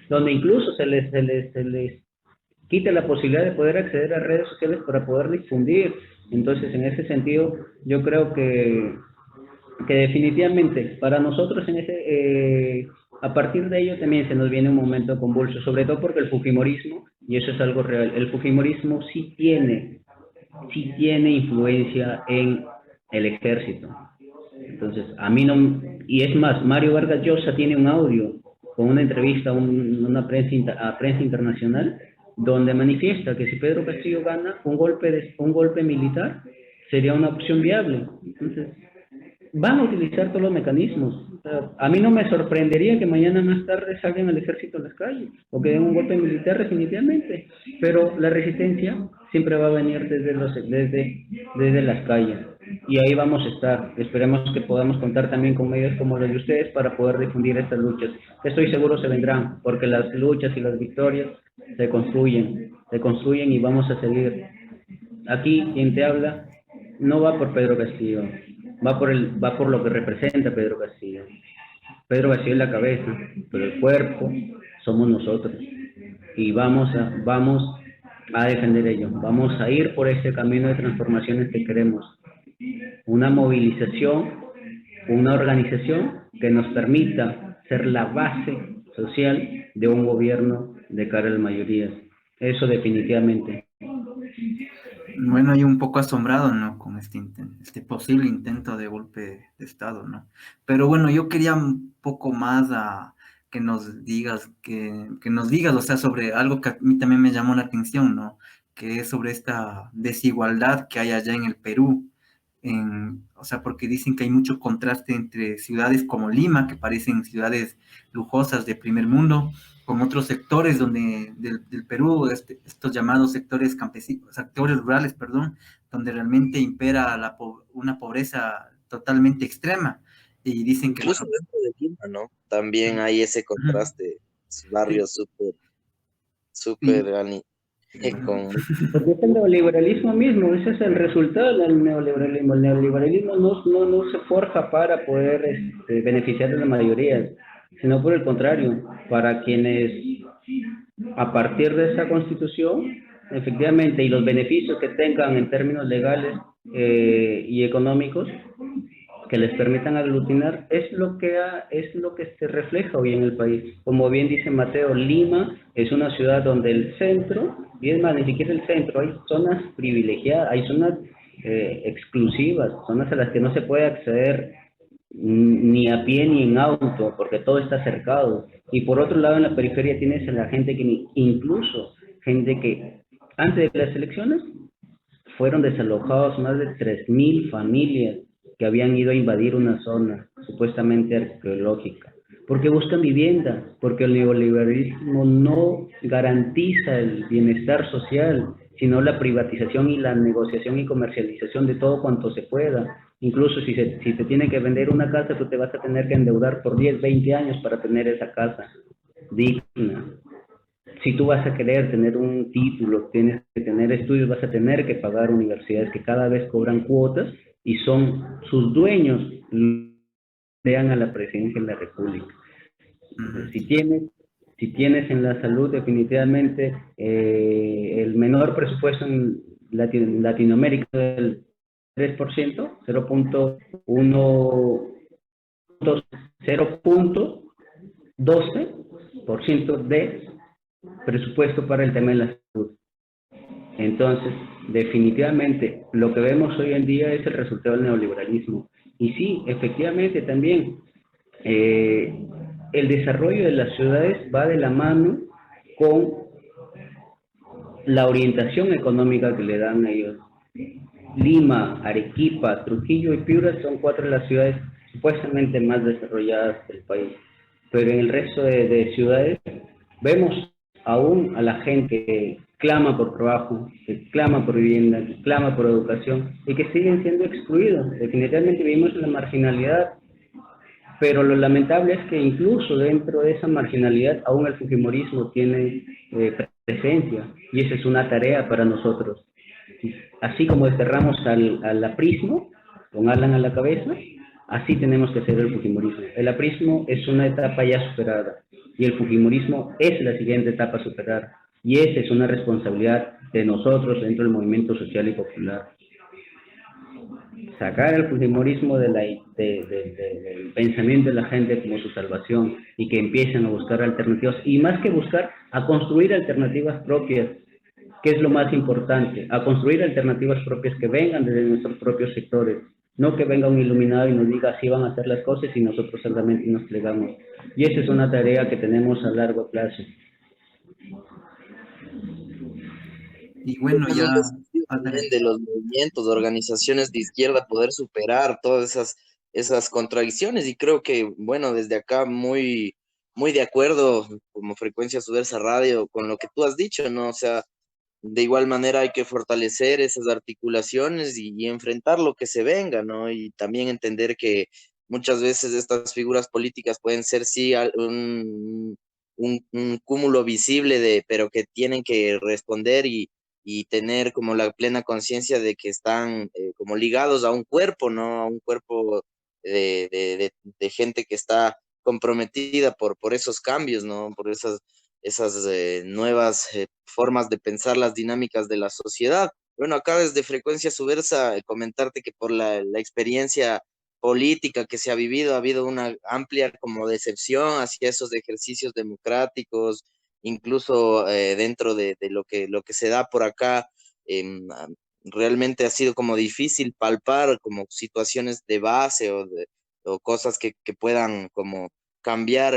donde incluso se les quita la posibilidad de poder acceder a redes sociales para poder difundir. Entonces, en ese sentido, yo creo que definitivamente para nosotros a partir de ello también se nos viene un momento convulso, sobre todo porque el fujimorismo, y eso es algo real, el fujimorismo sí tiene influencia en el ejército. Entonces, a mí no, y es más, Mario Vargas Llosa tiene un audio con una entrevista a una prensa internacional, donde manifiesta que si Pedro Castillo gana, un golpe militar sería una opción viable. Entonces, van a utilizar todos los mecanismos. O sea, a mí no me sorprendería que mañana más tarde salgan el ejército a las calles o que den un golpe militar definitivamente, pero la resistencia siempre va a venir desde las calles, y ahí vamos a estar. Esperemos que podamos contar también con medios como los de ustedes para poder difundir estas luchas. Estoy seguro se vendrán, porque las luchas y las victorias se construyen y vamos a seguir. Aquí quien te habla no va por Pedro Castillo, va por lo que representa Pedro Castillo. Pedro Castillo es la cabeza, pero el cuerpo somos nosotros, y vamos a defender ello. Vamos a ir por ese camino de transformaciones que queremos. Una movilización, una organización que nos permita ser la base social de un gobierno de cara a las mayorías. Eso definitivamente. Bueno, yo un poco asombrado, ¿no? Con este posible intento de golpe de Estado, ¿no? Pero bueno, yo quería un poco más que nos digas, o sea, sobre algo que a mí también me llamó la atención, ¿no? Que es sobre esta desigualdad que hay allá en el Perú. O sea, porque dicen que hay mucho contraste entre ciudades como Lima, que parecen ciudades lujosas de primer mundo, con otros sectores del Perú, estos llamados sectores campesinos, sectores rurales, perdón, donde realmente impera una pobreza totalmente extrema. Y dicen que... Incluso dentro de Lima, ¿no? También hay ese contraste, barrios súper con... Porque es el neoliberalismo mismo, ese es el resultado del neoliberalismo. El neoliberalismo no se forja para poder beneficiar a las mayorías, sino por el contrario, para quienes a partir de esa constitución, efectivamente, y los beneficios que tengan en términos legales y económicos, que les permitan aglutinar, es lo que se refleja hoy en el país. Como bien dice Mateo, Lima es una ciudad donde el centro, y es más, ni siquiera el centro, hay zonas privilegiadas, hay zonas exclusivas, zonas a las que no se puede acceder ni a pie ni en auto, porque todo está cercado. Y por otro lado, en la periferia tienes a la gente incluso gente que antes de las elecciones fueron desalojados más de 3.000 familias que habían ido a invadir una zona supuestamente arqueológica, porque buscan vivienda, porque el neoliberalismo no garantiza el bienestar social, sino la privatización y la negociación y comercialización de todo cuanto se pueda. Incluso si te tiene que vender una casa, tú te vas a tener que endeudar por 10, 20 años para tener esa casa digna. Si tú vas a querer tener un título, tienes que tener estudios, vas a tener que pagar universidades que cada vez cobran cuotas y son sus dueños, lean a la presidencia de la República. Si tienes en la salud definitivamente el menor presupuesto en Latinoamérica del 3%, 0.12% de presupuesto para el tema de la salud. Entonces, definitivamente, lo que vemos hoy en día es el resultado del neoliberalismo. Y sí, efectivamente, también el desarrollo de las ciudades va de la mano con la orientación económica que le dan a ellos. Lima, Arequipa, Trujillo y Piura son 4 de las ciudades supuestamente más desarrolladas del país. Pero en el resto de ciudades vemos aún a la gente clama por trabajo, que clama por vivienda, que clama por educación y que siguen siendo excluidos. Definitivamente vivimos en la marginalidad, pero lo lamentable es que incluso dentro de esa marginalidad aún el fujimorismo tiene presencia, y esa es una tarea para nosotros. Así como desterramos al aprismo, con Alan a la cabeza, así tenemos que hacer el fujimorismo. El aprismo es una etapa ya superada, y el fujimorismo es la siguiente etapa a superar, y esa es una responsabilidad de nosotros dentro del movimiento social y popular. Sacar el fujimorismo del pensamiento de la gente como su salvación, y que empiecen a buscar alternativas, y más que buscar, a construir alternativas propias, que es lo más importante, a construir alternativas propias que vengan desde nuestros propios sectores, no que venga un iluminado y nos diga así van a hacer las cosas y nosotros solamente nos plegamos. Y esa es una tarea que tenemos a largo plazo. Y bueno, Es ya un desafío también de los movimientos, de organizaciones de izquierda, poder superar todas esas contradicciones, y creo que, bueno, desde acá muy de acuerdo como Frecuencia Subversa Radio con lo que tú has dicho, ¿no? O sea, de igual manera hay que fortalecer esas articulaciones y enfrentar lo que se venga, ¿no? Y también entender que muchas veces estas figuras políticas pueden ser, sí, un cúmulo visible pero que tienen que responder y tener como la plena conciencia de que están como ligados a un cuerpo, ¿no? A un cuerpo de gente que está comprometida por esos cambios, ¿no? Por esas nuevas formas de pensar las dinámicas de la sociedad. Bueno, acá desde Frecuencia Subversa, comentarte que por la experiencia política que se ha habido una amplia como decepción hacia esos ejercicios democráticos, incluso dentro de lo que se da por acá. Realmente ha sido como difícil palpar como situaciones de base o cosas que puedan como cambiar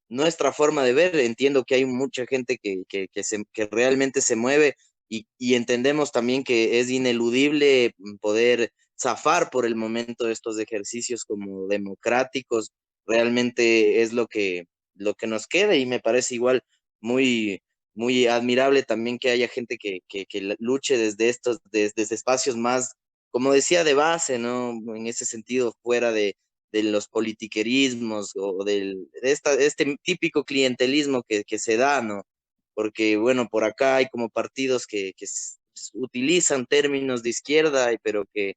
nuestra forma de ver. Entiendo que hay mucha gente que realmente se mueve, y entendemos también que es ineludible poder zafar por el momento estos ejercicios como democráticos. Realmente es lo que nos queda, y me parece igual muy, muy admirable también que haya gente que luche desde espacios más, como decía, de base, ¿no? En ese sentido, fuera de los politiquerismos o de este típico clientelismo que se da, ¿no? Porque, bueno, por acá hay como partidos que utilizan términos de izquierda, pero que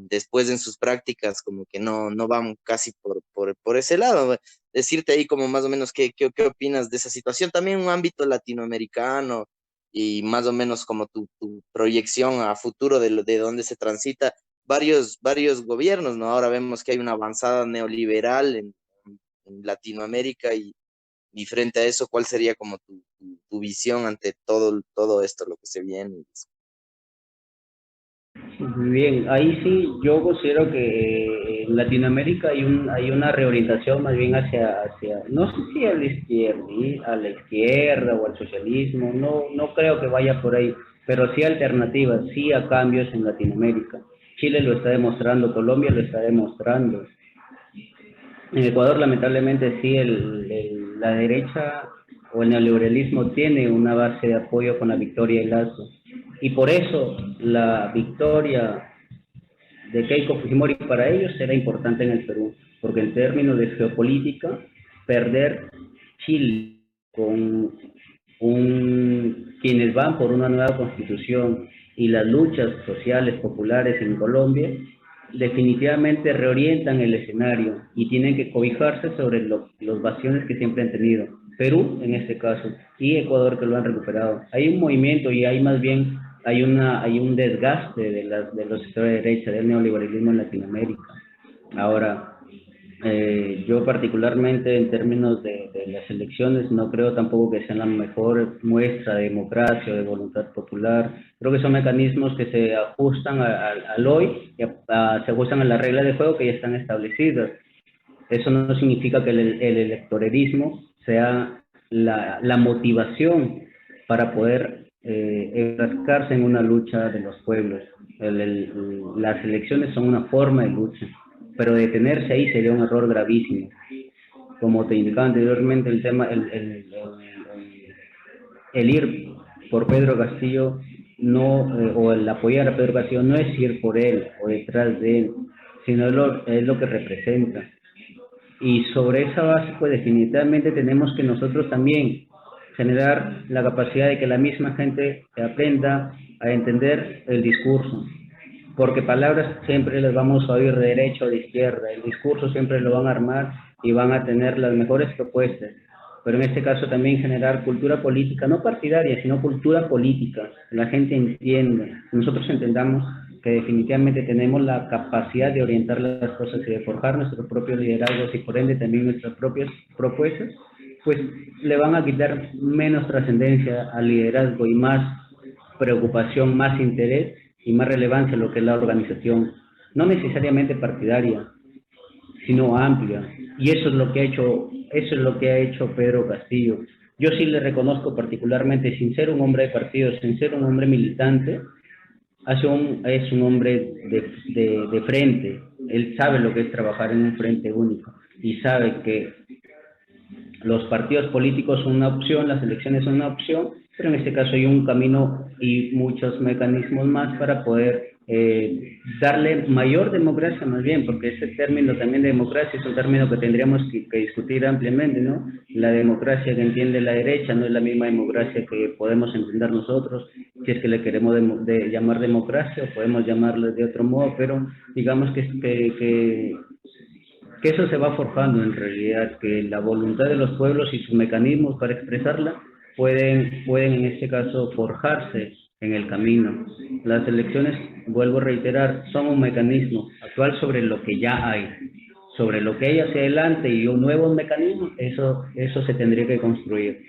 después en sus prácticas como que no van casi por ese lado. Decirte ahí como más o menos qué opinas de esa situación, también un ámbito latinoamericano, y más o menos como tu proyección a futuro de dónde se transita varios gobiernos, ¿no? Ahora vemos que hay una avanzada neoliberal en Latinoamérica, y frente a eso, ¿cuál sería como tu visión ante todo esto, lo que se viene? Muy bien, ahí sí yo considero que en Latinoamérica hay una reorientación más bien hacia no sé si a la izquierda o al socialismo, no creo que vaya por ahí, pero sí alternativas, sí a cambios en Latinoamérica. Chile lo está demostrando, Colombia lo está demostrando. En Ecuador, lamentablemente, sí, la derecha o el neoliberalismo tiene una base de apoyo con la victoria de Lazo. Y por eso la victoria de Keiko Fujimori para ellos era importante en el Perú, porque en términos de geopolítica, perder Chile con quienes van por una nueva constitución y las luchas sociales populares en Colombia, definitivamente reorientan el escenario y tienen que cobijarse sobre los bastiones que siempre han tenido. Perú, en este caso, y Ecuador, que lo han recuperado. Hay un movimiento y hay más bien hay un desgaste de los sectores de derecha, del neoliberalismo en Latinoamérica. Ahora, yo particularmente en términos de las elecciones no creo tampoco que sean la mejor muestra de democracia o de voluntad popular. Creo que son mecanismos que se ajustan al hoy, se ajustan a las reglas de juego que ya están establecidas. Eso no significa que el electoralismo sea la motivación para poder enfrascarse en una lucha de los pueblos. Las elecciones son una forma de lucha, pero detenerse ahí sería un error gravísimo. Como te indicaba anteriormente, el tema, el ir por Pedro Castillo no, o el apoyar a Pedro Castillo no es ir por él o detrás de él, sino es lo que representa. Y sobre esa base, pues definitivamente tenemos que nosotros también generar la capacidad de que la misma gente aprenda a entender el discurso, porque palabras siempre las vamos a oír de derecha o de izquierda, el discurso siempre lo van a armar y van a tener las mejores propuestas, pero en este caso también generar cultura política, no partidaria, sino cultura política, que la gente entienda, nosotros entendamos que definitivamente tenemos la capacidad de orientar las cosas y de forjar nuestros propios liderazgos y por ende también nuestras propias propuestas, pues le van a quitar menos trascendencia al liderazgo y más preocupación, más interés y más relevancia a lo que es la organización, no necesariamente partidaria, sino amplia. Y eso es lo que ha hecho Pedro Castillo. Yo sí le reconozco particularmente, sin ser un hombre de partido, sin ser un hombre militante, es un hombre de frente. Él sabe lo que es trabajar en un frente único y sabe que los partidos políticos son una opción, las elecciones son una opción, pero en este caso hay un camino y muchos mecanismos más para poder darle mayor democracia, más bien, porque ese término también de democracia es un término que tendríamos que discutir ampliamente, ¿no? La democracia que entiende la derecha no es la misma democracia que podemos entender nosotros, si es que le queremos llamar democracia, o podemos llamarlo de otro modo, pero digamos que eso se va forjando en realidad, que la voluntad de los pueblos y sus mecanismos para expresarla pueden en este caso forjarse en el camino. Las elecciones, vuelvo a reiterar, son un mecanismo actual sobre lo que ya hay, sobre lo que hay hacia adelante y un nuevo mecanismo, eso se tendría que construir.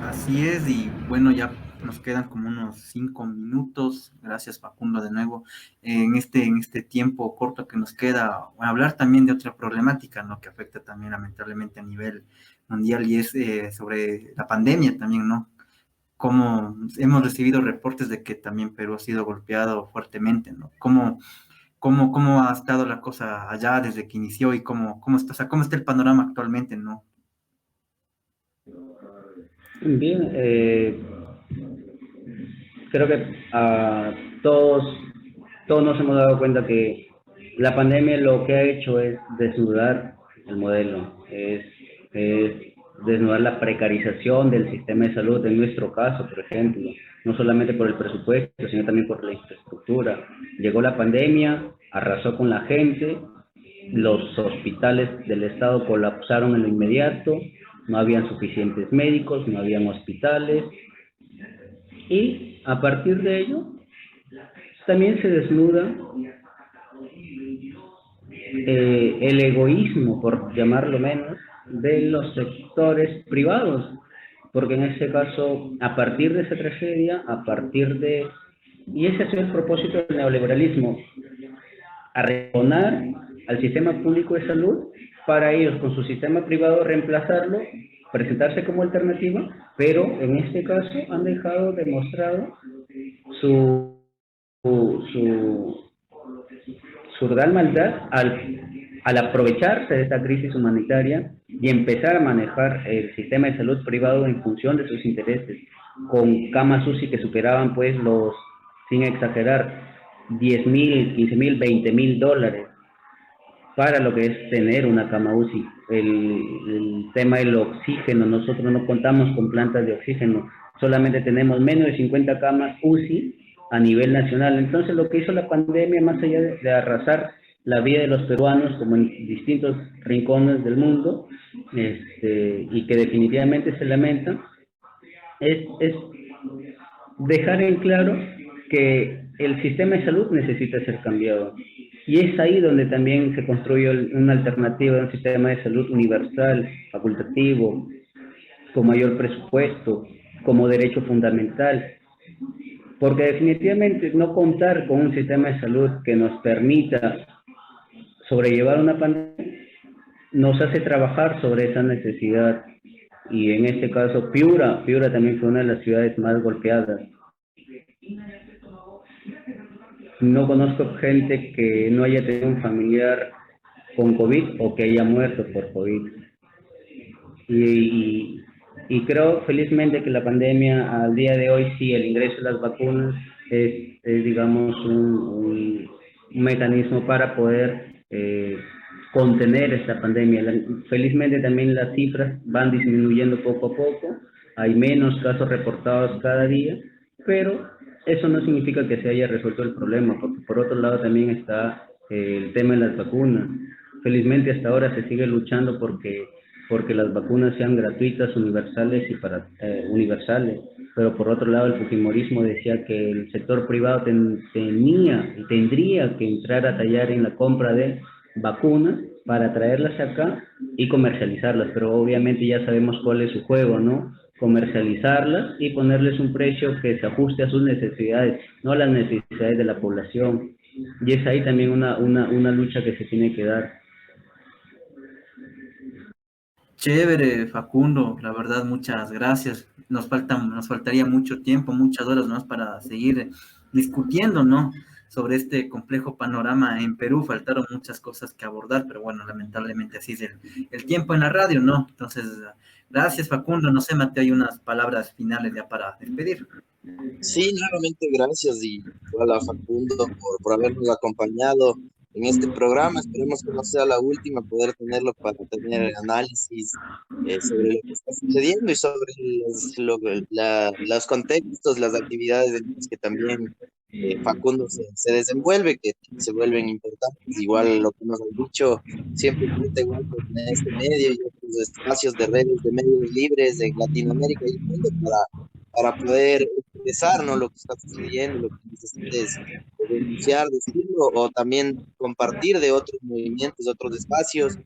Así es, y bueno, ya nos quedan como unos 5 minutos. Gracias, Facundo, de nuevo. En este tiempo corto que nos queda, hablar también de otra problemática, ¿no?, que afecta también lamentablemente a nivel mundial, y es sobre la pandemia también, ¿no? Como hemos recibido reportes de que también Perú ha sido golpeado fuertemente, ¿no? ¿Cómo ha estado la cosa allá desde que inició y cómo está, o sea, cómo está el panorama actualmente, ¿no? Bien, creo que todos nos hemos dado cuenta que la pandemia lo que ha hecho es desnudar el modelo, es desnudar la precarización del sistema de salud, en nuestro caso, por ejemplo, no solamente por el presupuesto, sino también por la infraestructura. Llegó la pandemia, arrasó con la gente, los hospitales del Estado colapsaron en lo inmediato, no habían suficientes médicos, no habían hospitales, y a partir de ello también se desnuda el egoísmo, por llamarlo menos, de los sectores privados, porque en este caso, a partir de esa tragedia, y ese es el propósito del neoliberalismo, arrinconar al sistema público de salud para ellos con su sistema privado reemplazarlo, presentarse como alternativa, pero en este caso han dejado demostrado su brutal maldad al aprovecharse de esta crisis humanitaria y empezar a manejar el sistema de salud privado en función de sus intereses, con camas UCI que superaban, pues, sin exagerar, 10.000, 15.000, 20.000 dólares para lo que es tener una cama UCI. El tema del oxígeno, nosotros no contamos con plantas de oxígeno, solamente tenemos menos de 50 camas UCI a nivel nacional. Entonces, lo que hizo la pandemia, más allá de arrasar la vida de los peruanos, como en distintos rincones del mundo, y que definitivamente se lamenta, es dejar en claro que el sistema de salud necesita ser cambiado. Y es ahí donde también se construye una alternativa de un sistema de salud universal, facultativo, con mayor presupuesto, como derecho fundamental. Porque definitivamente no contar con un sistema de salud que nos permita sobrellevar una pandemia nos hace trabajar sobre esa necesidad. Y en este caso, Piura también fue una de las ciudades más golpeadas. No conozco gente que no haya tenido un familiar con COVID o que haya muerto por COVID. Y Y creo felizmente que la pandemia al día de hoy, sí, el ingreso de las vacunas es, digamos, un mecanismo para poder contener esta pandemia. Felizmente también las cifras van disminuyendo poco a poco, hay menos casos reportados cada día, pero eso no significa que se haya resuelto el problema, porque por otro lado también está el tema de las vacunas. Felizmente hasta ahora se sigue luchando porque las vacunas sean gratuitas, universales y universales. Pero por otro lado, el fujimorismo decía que el sector privado tenía y tendría que entrar a tallar en la compra de vacunas para traerlas acá y comercializarlas. Pero obviamente ya sabemos cuál es su juego, ¿no? Comercializarlas y ponerles un precio que se ajuste a sus necesidades, no a las necesidades de la población. Y es ahí también una lucha que se tiene que dar. Chévere, Facundo, la verdad, muchas gracias. Nos faltaría mucho tiempo, muchas horas más para seguir discutiendo, ¿no? Sobre este complejo panorama en Perú. Faltaron muchas cosas que abordar, pero bueno, lamentablemente así es el tiempo en la radio, ¿no? Entonces, gracias, Facundo. No sé, Mateo, hay unas palabras finales ya para despedir. Sí, nuevamente gracias y hola Facundo por habernos acompañado en este programa. Esperemos que no sea la última, poder tenerlo para tener análisis sobre lo que está sucediendo y sobre los contextos, las actividades en las que también Facundo se desenvuelve, que se vuelven importantes. Igual lo que nos han dicho, siempre cuenta igual en este medio y otros espacios de redes de medios libres en Latinoamérica y el mundo para poder expresar, ¿no?, lo que está sucediendo, lo que necesites denunciar, decirlo, o también compartir de otros movimientos, de otros espacios.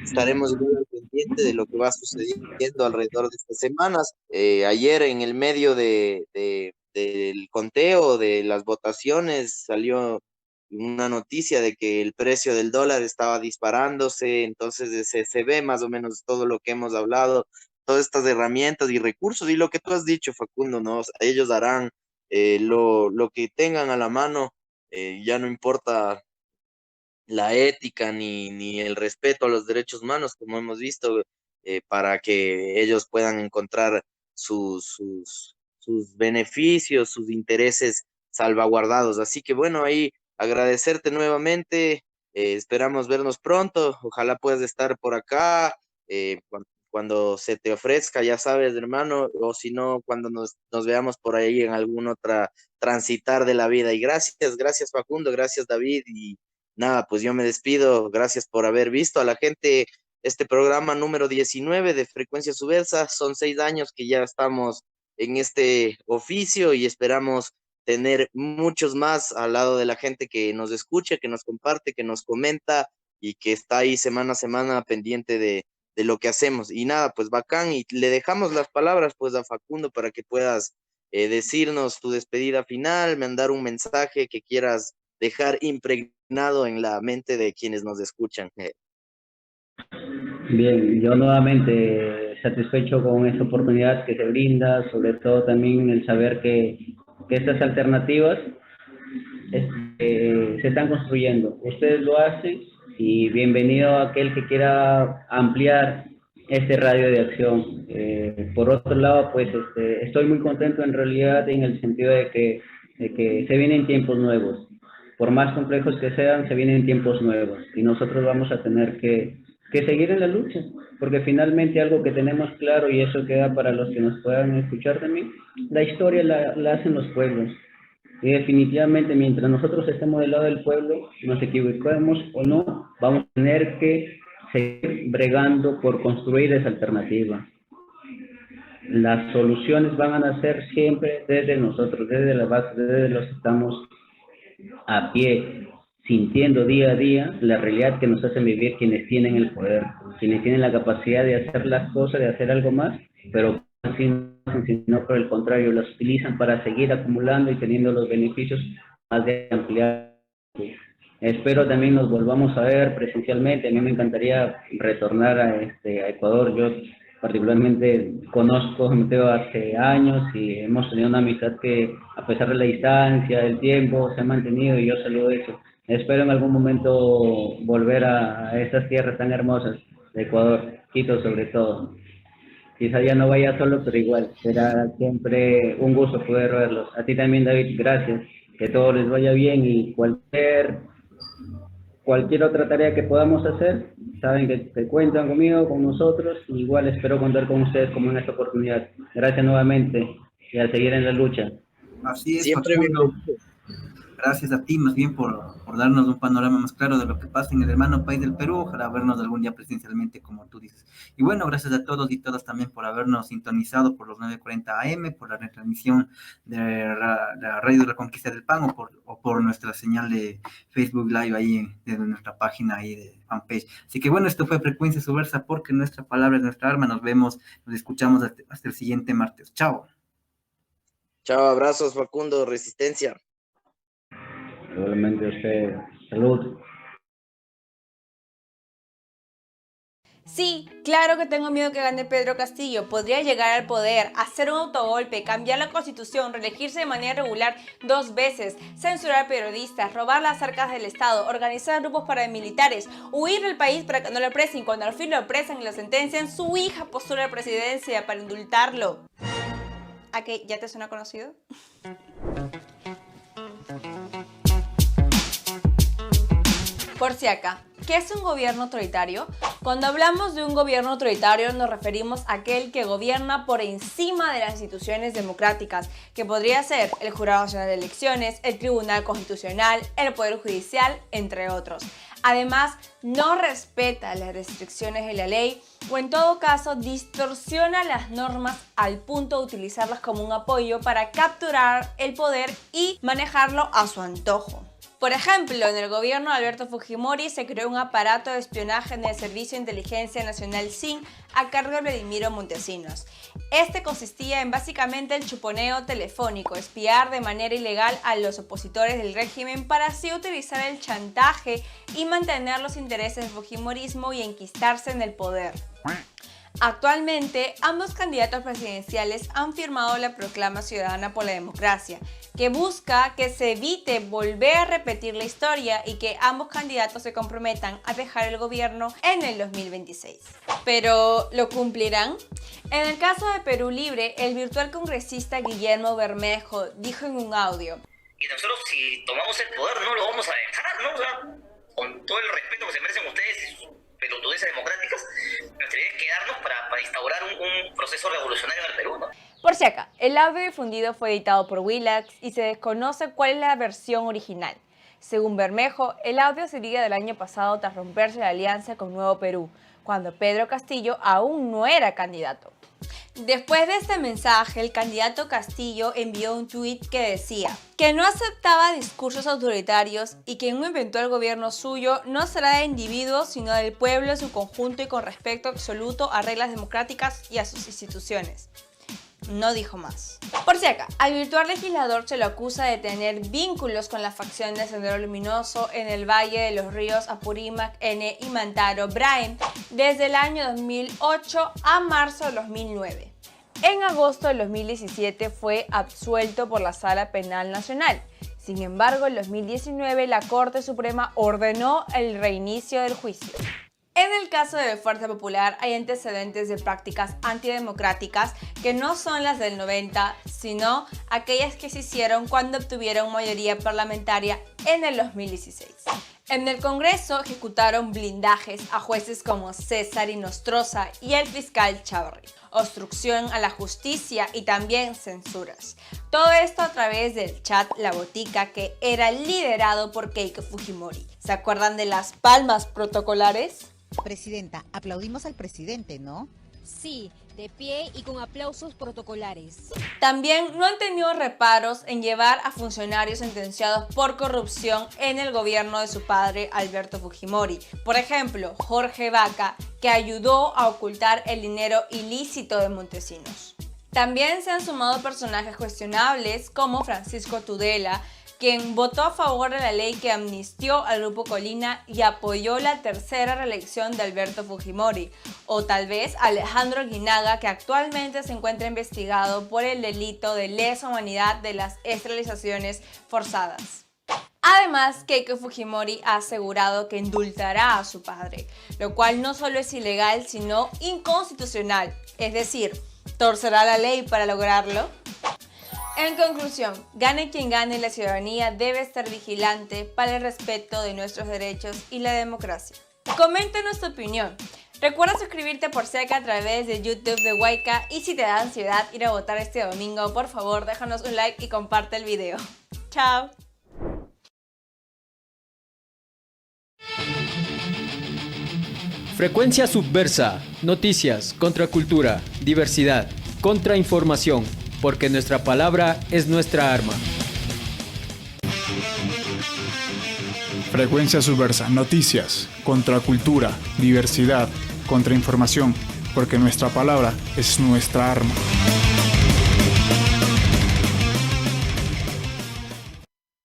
Estaremos muy al pendiente de lo que va sucediendo alrededor de estas semanas. Ayer en el medio del conteo de las votaciones salió una noticia de que el precio del dólar estaba disparándose, entonces se ve más o menos todo lo que hemos hablado, todas estas herramientas y recursos, y lo que tú has dicho, Facundo, ¿no? O sea, ellos harán lo que tengan a la mano, ya no importa la ética ni el respeto a los derechos humanos, como hemos visto, para que ellos puedan encontrar sus beneficios, sus intereses salvaguardados. Así que bueno, ahí agradecerte nuevamente, esperamos vernos pronto, ojalá puedas estar por acá, cuando se te ofrezca, ya sabes, hermano, o si no, cuando nos veamos por ahí en alguna otra transitar de la vida. Y gracias Facundo, gracias David, y nada, pues yo me despido, gracias por haber visto a la gente este programa número 19 de Frecuencia Subversa. Son 6 años que ya estamos en este oficio y esperamos tener muchos más al lado de la gente que nos escucha, que nos comparte, que nos comenta y que está ahí semana a semana pendiente de lo que hacemos. Y nada, pues bacán, y le dejamos las palabras pues a Facundo para que puedas decirnos tu despedida final, mandar un mensaje que quieras dejar impregnado en la mente de quienes nos escuchan. Bien, yo nuevamente satisfecho con esta oportunidad que se brinda, sobre todo también el saber que estas alternativas se están construyendo. Ustedes lo hacen y bienvenido a aquel que quiera ampliar este radio de acción. Por otro lado, pues estoy muy contento en realidad en el sentido de que se vienen tiempos nuevos. Por más complejos que sean, se vienen tiempos nuevos y nosotros vamos a tener que seguir en la lucha, porque finalmente algo que tenemos claro, y eso queda para los que nos puedan escuchar también, la historia la hacen los pueblos. Y definitivamente mientras nosotros estemos del lado del pueblo, nos equivoquemos o no, vamos a tener que seguir bregando por construir esa alternativa. Las soluciones van a nacer siempre desde nosotros, desde la base, desde los que estamos a pie, sintiendo día a día la realidad que nos hacen vivir quienes tienen el poder, quienes tienen la capacidad de hacer las cosas, de hacer algo más, pero sino por el contrario, las utilizan para seguir acumulando y teniendo los beneficios más de ampliar. Espero también nos volvamos a ver presencialmente. A mí me encantaría retornar a Ecuador. Yo particularmente conozco a Mateo hace años y hemos tenido una amistad que, a pesar de la distancia, del tiempo, se ha mantenido, y yo saludo eso. Espero en algún momento volver a estas tierras tan hermosas de Ecuador, Quito sobre todo. quizá ya no vaya solo, pero igual, será siempre un gusto poder verlos. A ti también, David, gracias. Que todo les vaya bien y cualquier otra tarea que podamos hacer, saben que cuentan conmigo, con nosotros, y igual espero contar con ustedes como en esta oportunidad. Gracias nuevamente y a seguir en la lucha. Así es, Siempre Facundo. Gracias a ti más bien por darnos un panorama más claro de lo que pasa en el hermano país del Perú. Ojalá vernos algún día presencialmente, como tú dices. Y bueno, gracias a todos y todas también por habernos sintonizado por los 9:40 AM, por la retransmisión de la Radio de la Conquista del Pan o por nuestra señal de Facebook Live ahí desde nuestra página ahí de fanpage. Así que bueno, esto fue Frecuencia Subversa, porque nuestra palabra es nuestra arma. Nos vemos, nos escuchamos hasta el siguiente martes. Chao. Chao, abrazos, Facundo, resistencia. Igualmente usted, salud. Sí, claro que tengo miedo que gane Pedro Castillo. Podría llegar al poder, hacer un autogolpe, cambiar la constitución, reelegirse de manera regular 2 veces, censurar periodistas, robar las arcas del Estado, organizar grupos paramilitares, huir del país para que no lo apresen. Cuando al fin lo apresan y lo sentencian, su hija postula a la presidencia para indultarlo. ¿A qué? ¿Ya te suena conocido? Por si acá, ¿qué es un gobierno autoritario? Cuando hablamos de un gobierno autoritario nos referimos a aquel que gobierna por encima de las instituciones democráticas, que podría ser el Jurado Nacional de Elecciones, el Tribunal Constitucional, el Poder Judicial, entre otros. Además, no respeta las restricciones de la ley o en todo caso distorsiona las normas al punto de utilizarlas como un apoyo para capturar el poder y manejarlo a su antojo. Por ejemplo, en el gobierno de Alberto Fujimori se creó un aparato de espionaje en el Servicio de Inteligencia Nacional SIN a cargo de Vladimiro Montesinos. Este consistía en básicamente el chuponeo telefónico, espiar de manera ilegal a los opositores del régimen para así utilizar el chantaje y mantener los intereses del fujimorismo y enquistarse en el poder. Actualmente, ambos candidatos presidenciales han firmado la Proclama Ciudadana por la Democracia, que busca que se evite volver a repetir la historia y que ambos candidatos se comprometan a dejar el gobierno en el 2026. ¿Pero lo cumplirán? En el caso de Perú Libre, el virtual congresista Guillermo Bermejo dijo en un audio: y nosotros, si tomamos el poder, no lo vamos a dejar, ¿no? O sea, con todo el respeto que se merecen ustedes y sus pelotudeces democráticas, nuestra idea es quedarnos para instaurar un proceso revolucionario en el Perú, ¿no? Por si acá, el audio difundido fue editado por Willax y se desconoce cuál es la versión original. Según Bermejo, el audio sería del año pasado tras romperse la alianza con Nuevo Perú, cuando Pedro Castillo aún no era candidato. Después de este mensaje, el candidato Castillo envió un tuit que decía que no aceptaba discursos autoritarios y que en un eventual gobierno suyo no será de individuos sino del pueblo en su conjunto y con respeto absoluto a reglas democráticas y a sus instituciones. No dijo más. Por si acá, al virtual legislador se lo acusa de tener vínculos con la facción de Sendero Luminoso en el Valle de los Ríos Apurímac, N y Mantaro Braem desde el año 2008 a marzo de 2009. En agosto de 2017 fue absuelto por la Sala Penal Nacional. Sin embargo, en 2019 la Corte Suprema ordenó el reinicio del juicio. En el caso de Fuerza Popular hay antecedentes de prácticas antidemocráticas que no son las del 90, sino aquellas que se hicieron cuando obtuvieron mayoría parlamentaria en el 2016. En el Congreso ejecutaron blindajes a jueces como César Inostroza y el fiscal Chavarri, obstrucción a la justicia y también censuras. Todo esto a través del chat La Botica, que era liderado por Keiko Fujimori. ¿Se acuerdan de las palmas protocolares? Presidenta, aplaudimos al presidente, ¿no? Sí, de pie y con aplausos protocolares. También no han tenido reparos en llevar a funcionarios sentenciados por corrupción en el gobierno de su padre Alberto Fujimori. Por ejemplo, Jorge Vaca, que ayudó a ocultar el dinero ilícito de Montesinos. También se han sumado personajes cuestionables como Francisco Tudela, quien votó a favor de la ley que amnistió al Grupo Colina y apoyó la tercera reelección de Alberto Fujimori, o tal vez Alejandro Guinaga, que actualmente se encuentra investigado por el delito de lesa humanidad de las esterilizaciones forzadas. Además, Keiko Fujimori ha asegurado que indultará a su padre, lo cual no solo es ilegal, sino inconstitucional, es decir, ¿torcerá la ley para lograrlo? En conclusión, gane quien gane, la ciudadanía debe estar vigilante para el respeto de nuestros derechos y la democracia. Coméntanos tu opinión. Recuerda suscribirte por Seca a través de YouTube de Huayca y si te da ansiedad ir a votar este domingo, por favor déjanos un like y comparte el video. ¡Chao! Frecuencia Subversa. Noticias, contracultura, diversidad, contrainformación, porque nuestra palabra es nuestra arma. Frecuencia Subversa. Noticias, contracultura, diversidad, contrainformación, porque nuestra palabra es nuestra arma.